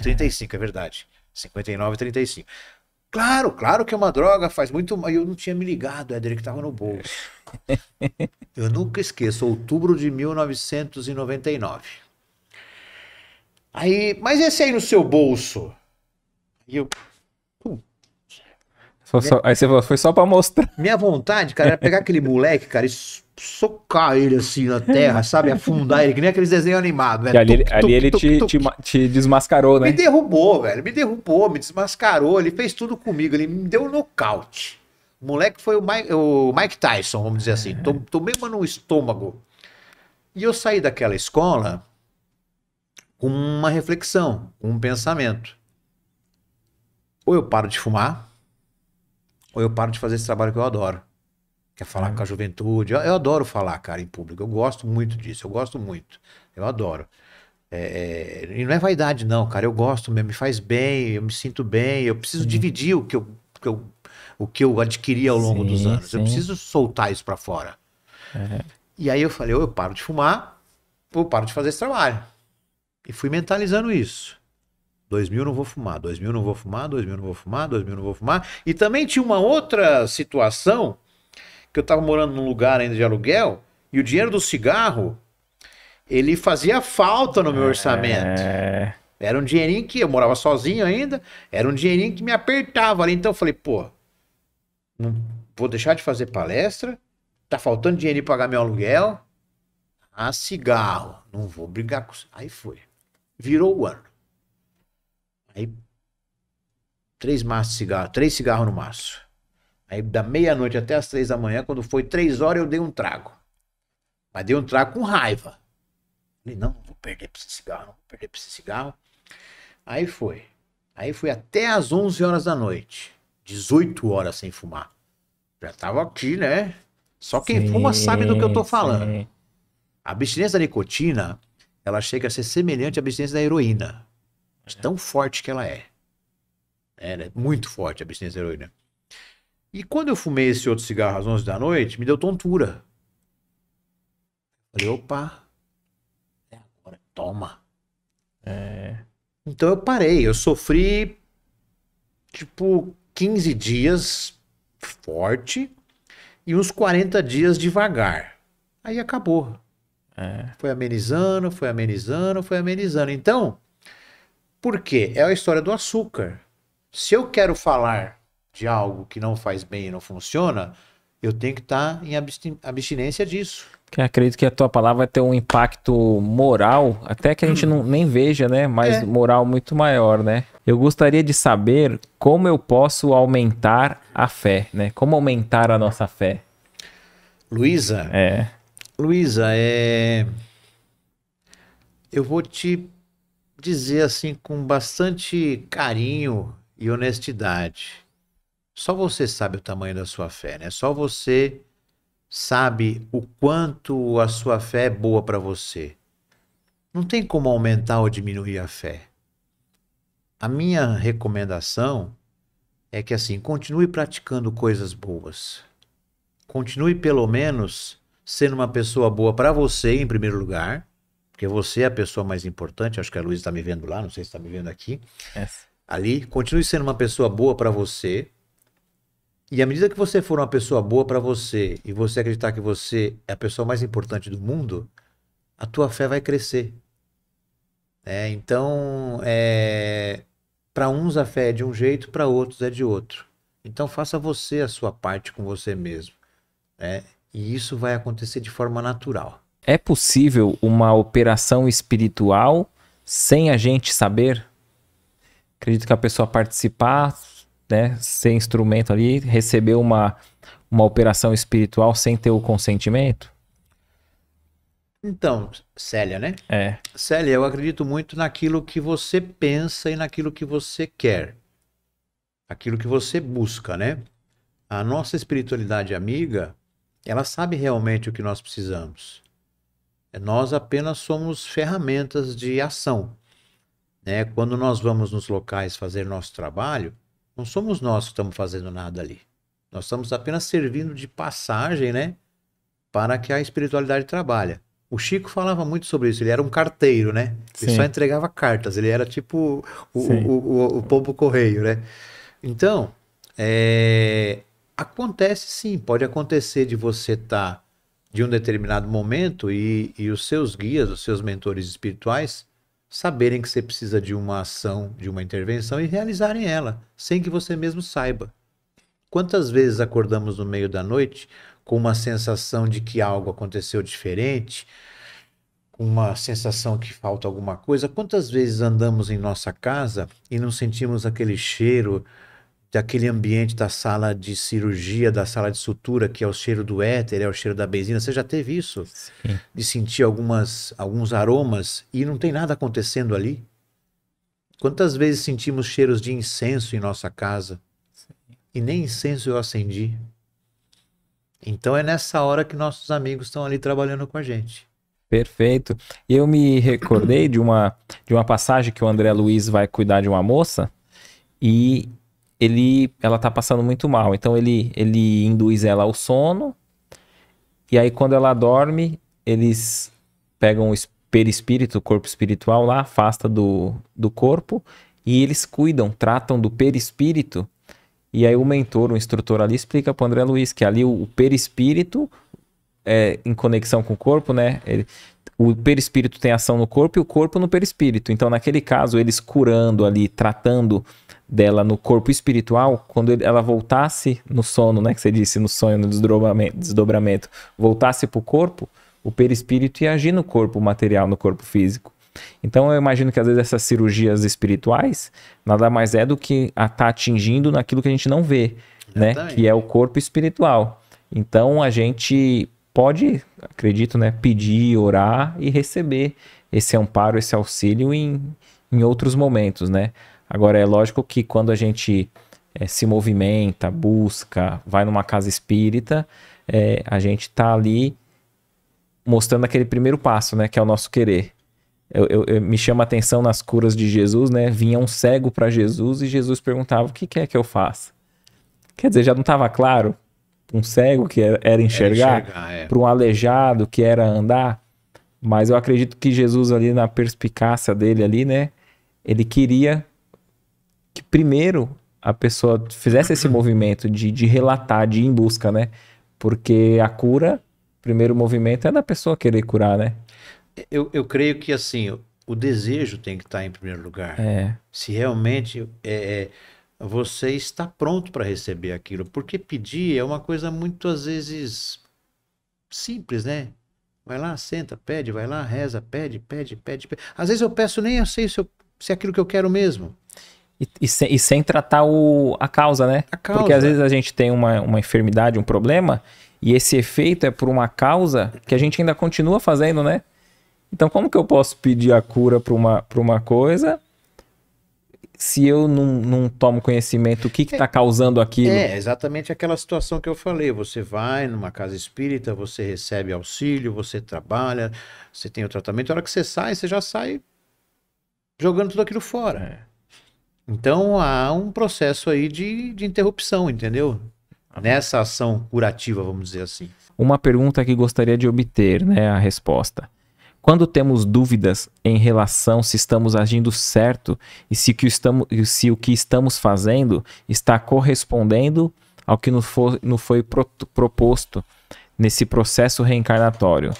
é verdade. 59 e 35. Claro que é uma droga, faz muito mal. Eu não tinha me ligado, Éder, que tava no bolso. Eu nunca esqueço, outubro de 1999. Aí, mas esse aí no seu bolso? E eu... Aí você falou, foi só pra mostrar. Minha vontade, cara, era pegar aquele moleque, cara, e socar ele assim na terra, sabe? Afundar ele, que nem aqueles desenhos animados, né? Ali ele te desmascarou, né? Me derrubou, velho. Me desmascarou. Ele fez tudo comigo. Ele me deu um nocaute. O moleque foi o Mike Tyson, vamos dizer assim. Tomei uma no estômago. E eu saí daquela escola com uma reflexão, com um pensamento. Ou eu paro de fumar, ou eu paro de fazer esse trabalho que eu adoro. Que é falar com a juventude. Eu adoro falar, cara, em público. Eu gosto muito disso. Eu gosto muito. Eu adoro. E não é vaidade, não, cara. Eu gosto mesmo. Me faz bem. Eu me sinto bem. Eu preciso dividir o que eu adquiri ao longo dos anos. Sim. Eu preciso soltar isso pra fora. E aí eu falei, ou eu paro de fumar, ou eu paro de fazer esse trabalho. E fui mentalizando isso. 2000 não vou fumar, 2000 não vou fumar, 2000 não vou fumar, 2000 não vou fumar. E também tinha uma outra situação porque eu tava morando num lugar ainda de aluguel, e o dinheiro do cigarro, ele fazia falta no meu orçamento. É, Era um dinheirinho que eu morava sozinho ainda, era um dinheirinho que me apertava ali. Então eu falei, pô, não vou deixar de fazer palestra, tá faltando dinheiro para pagar meu aluguel. Ah, cigarro, não vou brigar com. Aí foi. Virou o ano. Aí, 3 cigarros no maço. Aí da meia-noite até as 3 da manhã, quando foi 3 horas, eu dei um trago. Mas dei um trago com raiva. Falei, não vou perder pra esse cigarro, não vou perder pra esse cigarro. Aí foi. Aí fui até as 11 horas da noite. 18 horas sem fumar. Já tava aqui, né? Só quem fuma sabe do que eu tô falando. sim. A abstinência da nicotina, ela chega a ser semelhante à abstinência da heroína. De tão forte que ela é. Ela é muito forte a abstinência da heroína. E quando eu fumei esse outro cigarro às 11 da noite, me deu tontura. Falei, opa, é agora, toma. Então eu parei, eu sofri tipo 15 dias forte e uns 40 dias devagar. Aí acabou. Foi amenizando, foi amenizando, foi amenizando. Então, por quê? É a história do açúcar. Se eu quero falar de algo que não faz bem e não funciona, eu tenho que estar em abstinência disso. Que eu acredito que a tua palavra vai ter um impacto moral, até que a gente não, nem veja, né? Mas moral muito maior, né? Eu gostaria de saber como eu posso aumentar a fé, né? Como aumentar a nossa fé. Luísa, eu vou te dizer assim com bastante carinho e honestidade. Só você sabe o tamanho da sua fé, né? Só você sabe o quanto a sua fé é boa para você. Não tem como aumentar ou diminuir a fé. A minha recomendação é que assim, continue praticando coisas boas. Continue pelo menos sendo uma pessoa boa para você em primeiro lugar, porque você é a pessoa mais importante. Acho que a Luísa está me vendo lá, não sei se está me vendo aqui. Ali, continue sendo uma pessoa boa para você. E à medida que você for uma pessoa boa para você e você acreditar que você é a pessoa mais importante do mundo, a tua fé vai crescer. Então, para uns a fé é de um jeito, para outros é de outro. Então faça você a sua parte com você mesmo, né? E isso vai acontecer de forma natural. É possível uma operação espiritual sem a gente saber? Acredito que a pessoa participar, né, ser instrumento ali, receber uma operação espiritual sem ter o consentimento? Então, Célia, né? É. Célia, eu acredito muito naquilo que você pensa e naquilo que você quer. Aquilo que você busca, né? A nossa espiritualidade amiga, ela sabe realmente o que nós precisamos. Nós apenas somos ferramentas de ação, né? Quando nós vamos nos locais fazer nosso trabalho, não somos nós que estamos fazendo nada ali. Nós estamos apenas servindo de passagem, né? Para que a espiritualidade trabalhe. O Chico falava muito sobre isso, ele era um carteiro, né? Ele Sim. só entregava cartas, ele era tipo Sim. o pombo correio, né? Então, acontece sim, pode acontecer de você estar de um determinado momento e os seus guias, os seus mentores espirituais, saberem que você precisa de uma ação, de uma intervenção e realizarem ela, sem que você mesmo saiba. Quantas vezes acordamos no meio da noite com uma sensação de que algo aconteceu diferente, com uma sensação que falta alguma coisa? Quantas vezes andamos em nossa casa e não sentimos aquele cheiro daquele ambiente da sala de cirurgia, da sala de sutura, que é o cheiro do éter, é o cheiro da benzina? Você já teve isso? Sim. De sentir alguns aromas e não tem nada acontecendo ali? Quantas vezes sentimos cheiros de incenso em nossa casa? E nem incenso eu acendi. Então é nessa hora que nossos amigos estão ali trabalhando com a gente. Perfeito. Eu me recordei de uma passagem que o André Luiz vai cuidar de uma moça e ela tá passando muito mal. Então ele induz ela ao sono e aí quando ela dorme, eles pegam o perispírito, o corpo espiritual lá, afasta do corpo e eles cuidam, tratam do perispírito E aí o mentor, o instrutor ali, explica para o André Luiz que ali o perispírito é em conexão com o corpo, né? O perispírito tem ação no corpo e o corpo no perispírito. Então, naquele caso, eles curando ali, tratando dela no corpo espiritual, quando ela voltasse no sono, né? Que você disse, no sonho, no desdobramento, voltasse para o corpo, o perispírito ia agir no corpo material, no corpo físico. Então, eu imagino que às vezes essas cirurgias espirituais nada mais é do que tá atingindo naquilo que a gente não vê, né? Que é o corpo espiritual. Então, a gente pode, acredito, né, pedir, orar e receber esse amparo, esse auxílio em outros momentos, né? Agora, é lógico que quando a gente se movimenta, busca, vai numa casa espírita, a gente tá ali mostrando aquele primeiro passo, né, que é o nosso querer. Me chama a atenção nas curas de Jesus, né? Vinha um cego para Jesus e Jesus perguntava, o que quer que eu faça? Quer dizer, já não estava claro? Um cego que era enxergar, para um aleijado que era andar. Mas eu acredito que Jesus ali na perspicácia dele ali, né? Ele queria que primeiro a pessoa fizesse esse movimento de relatar, de ir em busca, né? Porque a cura, o primeiro movimento é da pessoa querer curar, né? Eu creio que assim, o desejo tem que estar em primeiro lugar. Se realmente você está pronto para receber aquilo. Porque pedir é uma coisa muito, às vezes, simples, né? Vai lá, senta, pede, vai lá, reza, pede. Às vezes eu peço, nem eu sei se é aquilo que eu quero mesmo. E sem tratar a causa, né? A causa. Porque às vezes a gente tem uma enfermidade, um problema, e esse efeito é por uma causa que a gente ainda continua fazendo, né? Então, como que eu posso pedir a cura para uma coisa se eu não tomo conhecimento do que está causando aquilo? É exatamente aquela situação que eu falei. Você vai numa casa espírita, você recebe auxílio, você trabalha, você tem o tratamento. A hora que você sai, você já sai jogando tudo aquilo fora. Então, há um processo aí de interrupção, entendeu? Nessa ação curativa, vamos dizer assim. Uma pergunta que gostaria de obter, né, a resposta. Quando temos dúvidas em relação se estamos agindo certo e se o que estamos fazendo está correspondendo ao que nos foi proposto nesse processo reencarnatório,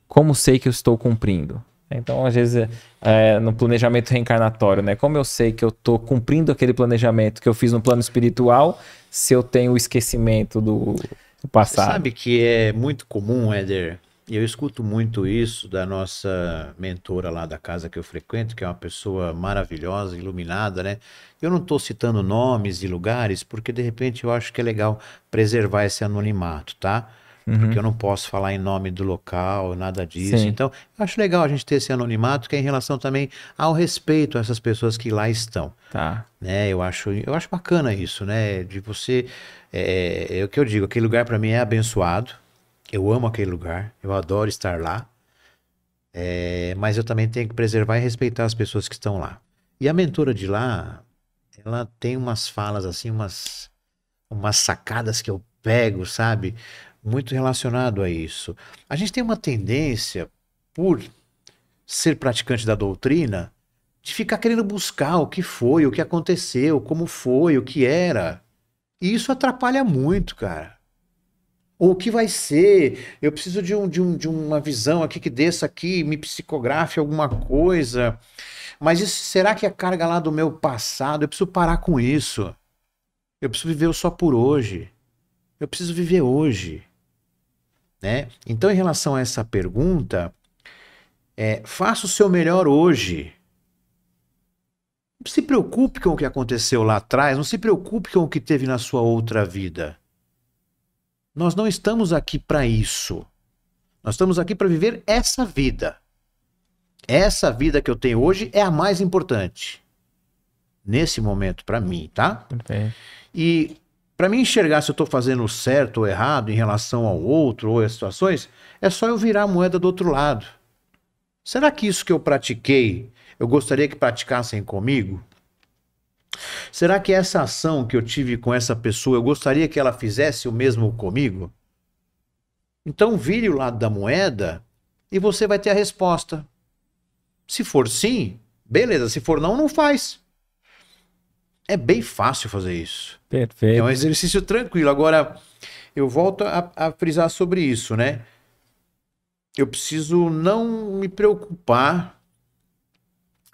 como sei que eu estou cumprindo? Então, às vezes, no planejamento reencarnatório, né? Como eu sei que eu estou cumprindo aquele planejamento que eu fiz no plano espiritual se eu tenho o esquecimento do passado? Você sabe que é muito comum, Éder, e eu escuto muito isso da nossa mentora lá da casa que eu frequento, que é uma pessoa maravilhosa, iluminada, né? Eu não estou citando nomes e lugares, porque de repente eu acho que é legal preservar esse anonimato, tá? Porque eu não posso falar em nome do local, nada disso. Sim. Então, eu acho legal a gente ter esse anonimato, que é em relação também ao respeito a essas pessoas que lá estão. Tá. Né? Eu acho bacana isso, né? De você... É o que eu digo, aquele lugar para mim é abençoado. Eu amo aquele lugar, eu adoro estar lá. Mas eu também tenho que preservar e respeitar as pessoas que estão lá. E a mentora de lá, ela tem umas falas assim, umas sacadas que eu pego, sabe? Muito relacionado a isso. A gente tem uma tendência, por ser praticante da doutrina, de ficar querendo buscar o que foi, o que aconteceu, como foi, o que era. E isso atrapalha muito, cara. Ou o que vai ser? Eu preciso de uma visão aqui que desça aqui, me psicografe alguma coisa. Mas isso, será que é carga lá do meu passado? Eu preciso parar com isso. Eu preciso viver só por hoje. Eu preciso viver hoje. Né? Então, em relação a essa pergunta, faça o seu melhor hoje. Não se preocupe com o que aconteceu lá atrás, não se preocupe com o que teve na sua outra vida. Nós não estamos aqui para isso. Nós estamos aqui para viver essa vida. Essa vida que eu tenho hoje é a mais importante. Nesse momento, para mim, tá? Okay. E para mim enxergar se eu estou fazendo certo ou errado em relação ao outro ou às situações, é só eu virar a moeda do outro lado. Será que isso que eu pratiquei, eu gostaria que praticassem comigo? Será que essa ação que eu tive com essa pessoa, eu gostaria que ela fizesse o mesmo comigo? Então vire o lado da moeda e você vai ter a resposta. Se for sim, beleza. Se for não, não faz. É bem fácil fazer isso. É um Perfeito. exercício tranquilo. Agora, eu volto a frisar sobre isso, né? Eu preciso não me preocupar.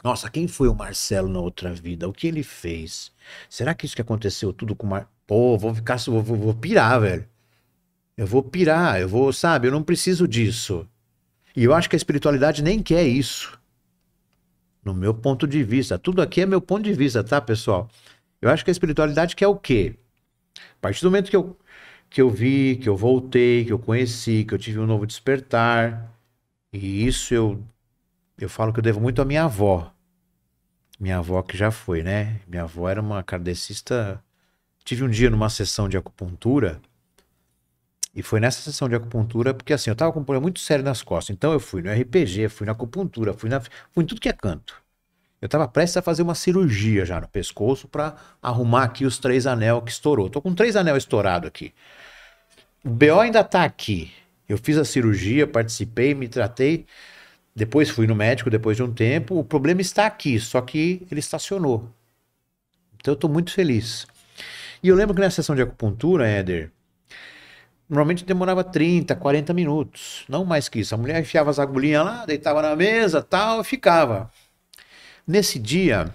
Nossa, quem foi o Marcelo na outra vida? O que ele fez? Será que isso que aconteceu tudo com o Pô, vou ficar, vou pirar, velho. Eu vou pirar, eu vou, sabe? Eu não preciso disso. E eu acho que a espiritualidade nem quer isso. No meu ponto de vista. Tudo aqui é meu ponto de vista, tá, pessoal? Eu acho que a espiritualidade quer o quê? A partir do momento que eu vi, que eu voltei, que eu conheci, que eu tive um novo despertar. E isso eu falo que eu devo muito à minha avó. Minha avó que já foi, né? Minha avó era uma kardecista. Tive um dia numa sessão de acupuntura. E foi nessa sessão de acupuntura, porque assim, eu tava com um problema muito sério nas costas. Então eu fui no RPG, fui na acupuntura, fui em tudo que é canto. Eu tava prestes a fazer uma cirurgia já no pescoço pra arrumar aqui os 3 anel que estourou. Tô com 3 anel estourado aqui. O BO ainda tá aqui. Eu fiz a cirurgia, participei, me tratei. Depois fui no médico depois de um tempo. O problema está aqui, só que ele estacionou. Então eu tô muito feliz. E eu lembro que na sessão de acupuntura, Éder, normalmente demorava 30, 40 minutos. Não mais que isso. A mulher enfiava as agulhinhas lá, deitava na mesa, tal, e ficava. Nesse dia,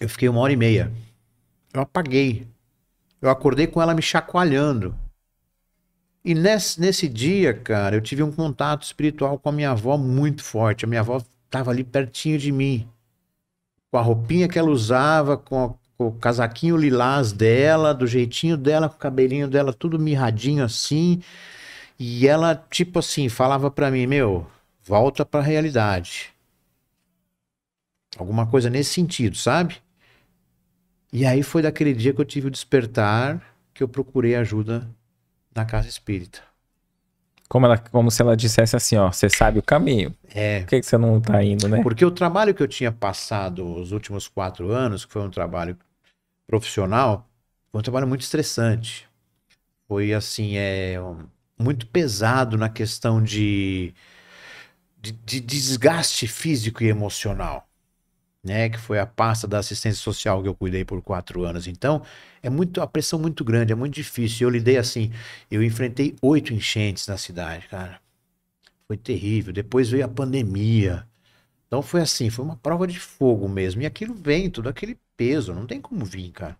eu fiquei 1h30. Eu apaguei. Eu acordei com ela me chacoalhando. E nesse dia, cara, eu tive um contato espiritual com a minha avó muito forte. A minha avó estava ali pertinho de mim. Com a roupinha que ela usava, com o casaquinho lilás dela, do jeitinho dela, com o cabelinho dela tudo mirradinho assim. E ela, tipo assim, falava pra mim, meu, volta pra realidade. Alguma coisa nesse sentido, sabe? E aí foi daquele dia que eu tive o despertar, que eu procurei ajuda na casa espírita. Como se ela dissesse assim, ó, você sabe o caminho. É, Por que que você não tá indo, né? porque o trabalho que eu tinha passado os últimos 4 anos, que foi um trabalho profissional, foi um trabalho muito estressante. Foi assim, muito pesado na questão de desgaste físico e emocional, né? Que foi a pasta da assistência social que eu cuidei por 4 anos. Então, a pressão muito grande, é muito difícil. Eu lidei assim, eu enfrentei 8 enchentes na cidade, cara. Foi terrível. Depois veio a pandemia. Então foi assim, foi uma prova de fogo mesmo. E aquilo vem, todo aquele peso, não tem como vir, cara.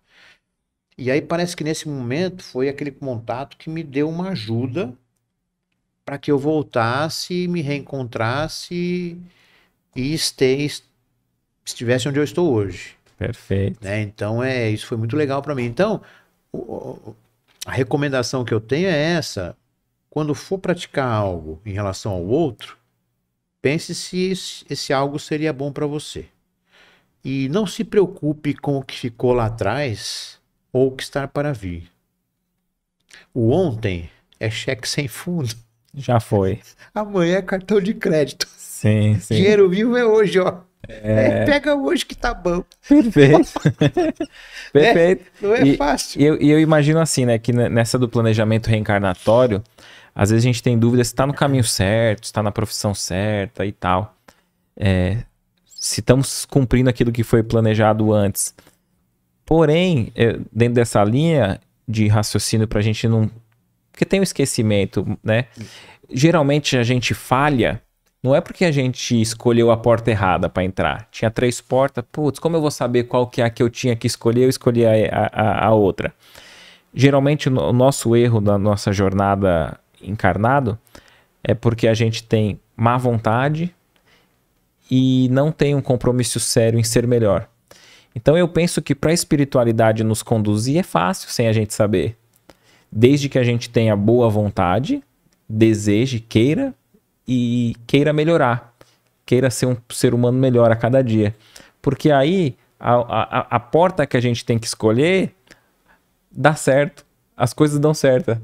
E aí parece que nesse momento foi aquele contato que me deu uma ajuda para que eu voltasse, me reencontrasse e estivesse onde eu estou hoje, Perfeito. né? Então isso foi muito legal para mim. Então, a recomendação que eu tenho é essa: quando for praticar algo em relação ao outro, pense se esse algo seria bom para você. E não se preocupe com o que ficou lá atrás ou o que está para vir. O ontem é cheque sem fundo. Já foi. Amanhã é cartão de crédito. Sim, sim. Dinheiro vivo é hoje, ó. Pega hoje que tá bom. Perfeito. Perfeito. Não é fácil. E eu imagino assim, né, que nessa do planejamento reencarnatório, às vezes a gente tem dúvida se está no caminho certo, se está na profissão certa e tal. Se estamos cumprindo aquilo que foi planejado antes. Porém, dentro dessa linha de raciocínio para a gente não... Porque tem o esquecimento, né? Geralmente a gente falha, não é porque a gente escolheu a porta errada para entrar. Tinha 3 portas, putz, como eu vou saber qual que é a que eu tinha que escolher? Eu escolhi a outra. Geralmente o nosso erro da nossa jornada encarnado é porque a gente tem má vontade e não tem um compromisso sério em ser melhor. Então eu penso que para a espiritualidade nos conduzir é fácil sem a gente saber. Desde que a gente tenha boa vontade, deseje, queira e queira melhorar. Queira ser um ser humano melhor a cada dia. Porque aí a porta que a gente tem que escolher dá certo. As coisas dão certo.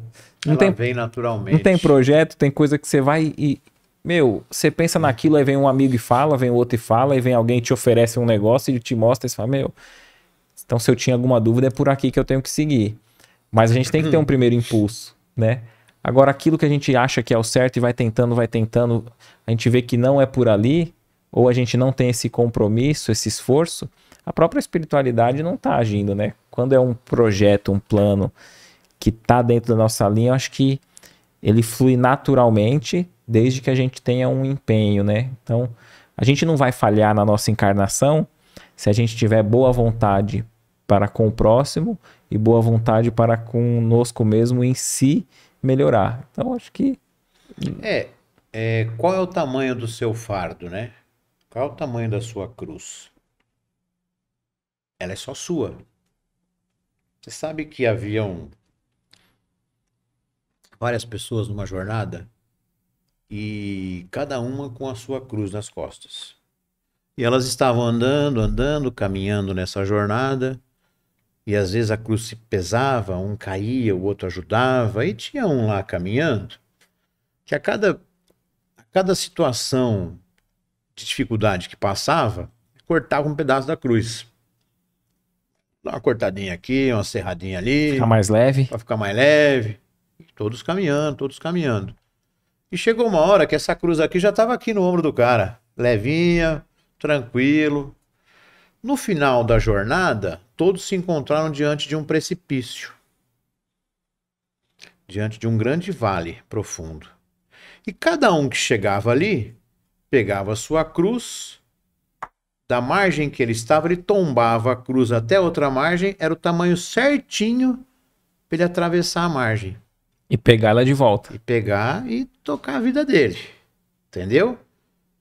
Vem naturalmente. Não tem projeto, tem coisa que você vai e... Meu, você pensa naquilo, aí vem um amigo e fala, vem outro e fala, aí vem alguém e te oferece um negócio e te mostra e você fala, meu, então se eu tinha alguma dúvida é por aqui que eu tenho que seguir. Mas a gente tem que ter um primeiro impulso, né? Agora, aquilo que a gente acha que é o certo e vai tentando, a gente vê que não é por ali, ou a gente não tem esse compromisso, esse esforço, a própria espiritualidade não está agindo, né? Quando é um projeto, um plano que está dentro da nossa linha, eu acho que ele flui naturalmente, desde que a gente tenha um empenho, né? Então, a gente não vai falhar na nossa encarnação se a gente tiver boa vontade para com o próximo e boa vontade para conosco mesmo em si melhorar. Então, acho que Qual é o tamanho do seu fardo, né? Qual é o tamanho da sua cruz? Ela é só sua. Você sabe que haviam várias pessoas numa jornada e cada uma com a sua cruz nas costas. E elas estavam andando, caminhando nessa jornada, e às vezes a cruz se pesava, um caía, o outro ajudava, e tinha um lá caminhando, que a cada situação de dificuldade que passava, cortava um pedaço da cruz. Dá uma cortadinha aqui, uma serradinha ali, ficar mais leve. para ficar mais leve. Todos caminhando, todos caminhando. E chegou uma hora que essa cruz aqui já estava aqui no ombro do cara, levinha, tranquilo. No final da jornada, todos se encontraram diante de um precipício, diante de um grande vale profundo. E cada um que chegava ali, pegava a sua cruz, da margem que ele estava, ele tombava a cruz até outra margem, era o tamanho certinho para ele atravessar a margem. E pegar ela de volta. E pegar e tocar a vida dele. Entendeu?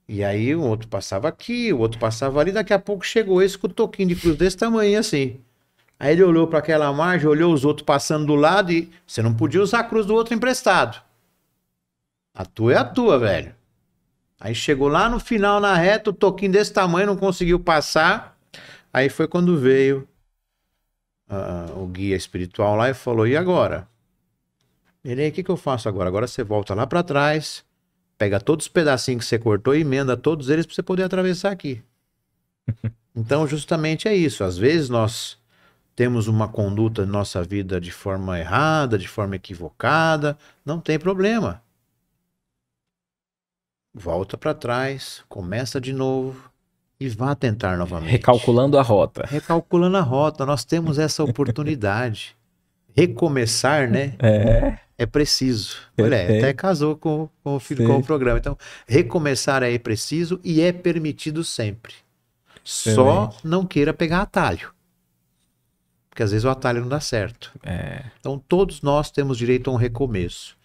E aí o outro passava aqui, o outro passava ali, daqui a pouco chegou esse com o toquinho de cruz desse tamanho assim. Aí ele olhou para aquela margem, olhou os outros passando do lado e você não podia usar a cruz do outro emprestado. A tua é a tua, velho. Aí chegou lá no final, na reta, o toquinho desse tamanho, não conseguiu passar. Aí foi quando veio o guia espiritual lá e falou, e agora? Ele, o que eu faço agora? Agora você volta lá para trás, pega todos os pedacinhos que você cortou e emenda todos eles para você poder atravessar aqui. Então, justamente é isso. Às vezes nós temos uma conduta na nossa vida de forma errada, de forma equivocada, não tem problema. Volta para trás, começa de novo e vá tentar novamente. Recalculando a rota. Recalculando a rota, nós temos essa oportunidade. Recomeçar, né? É preciso. Olha, até casou com o filho, com o programa. Então, recomeçar é preciso e é permitido sempre. Só não queira pegar atalho. Porque às vezes o atalho não dá certo. Então, todos nós temos direito a um recomeço.